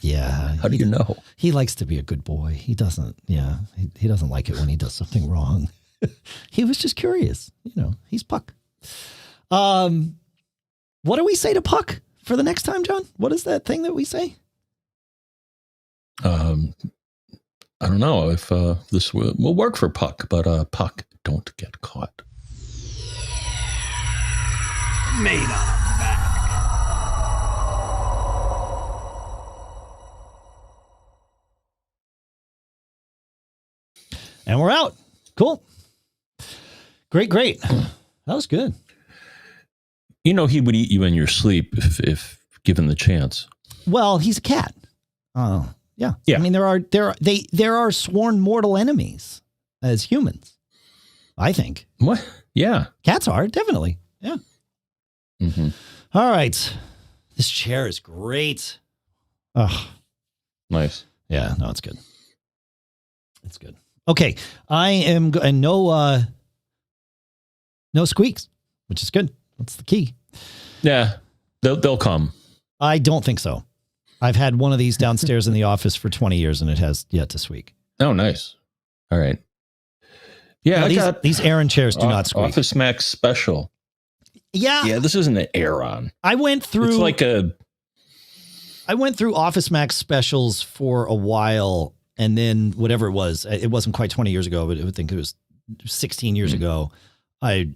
Yeah. How do you know? He likes to be a good boy. He doesn't, he doesn't like it when he does something wrong. He was just curious. He's Puck. What do we say to Puck for the next time, John? What is that thing that we say? I don't know if this will work for Puck, but Puck, don't get caught. Made on back. And we're out. Cool. Great. That was good. He would eat you in your sleep if given the chance. Well, he's a cat. Oh. Yeah. I mean, there are sworn mortal enemies as humans, I think. What? Yeah. Cats are, definitely. Yeah. Mm-hmm. All right. This chair is great. Oh. Nice. Yeah, no, it's good. It's good. Okay. I am and no squeaks, which is good. That's the key. Yeah. They'll come. I don't think so. I've had one of these downstairs in the office for 20 years and it has yet to squeak. Oh, nice. All right. Yeah, these Aeron chairs do not squeak. Office Max special. Yeah. Yeah, this isn't an Aeron. I went through. It's like a I went through Office Max specials for a while, and then whatever it wasn't quite 20 years ago, but I would think it was 16 years ago. I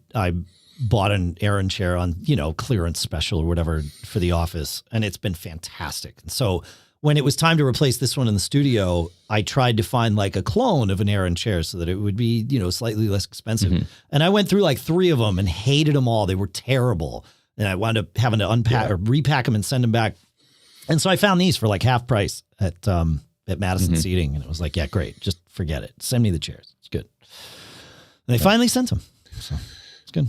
bought an Aaron chair on, clearance special or whatever for the office, and it's been fantastic. And so when it was time to replace this one in the studio, I tried to find like a clone of an Aaron chair so that it would be, slightly less expensive. And I went through like 3 of them and hated them all. They were terrible. And I wound up having to unpack or repack them and send them back. And so I found these for like half price at Madison Seating. And it was like, yeah, great. Just forget it. Send me the chairs. It's good. And they finally sent them. So it's good.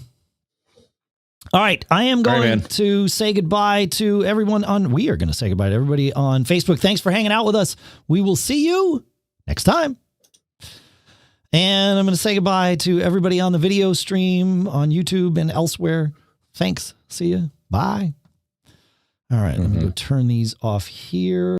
All right. I am going to say goodbye to everyone we are going to say goodbye to everybody on Facebook. Thanks for hanging out with us. We will see you next time. And I'm going to say goodbye to everybody on the video stream on YouTube and elsewhere. Thanks. See you. Bye. All right. Let me go turn these off here.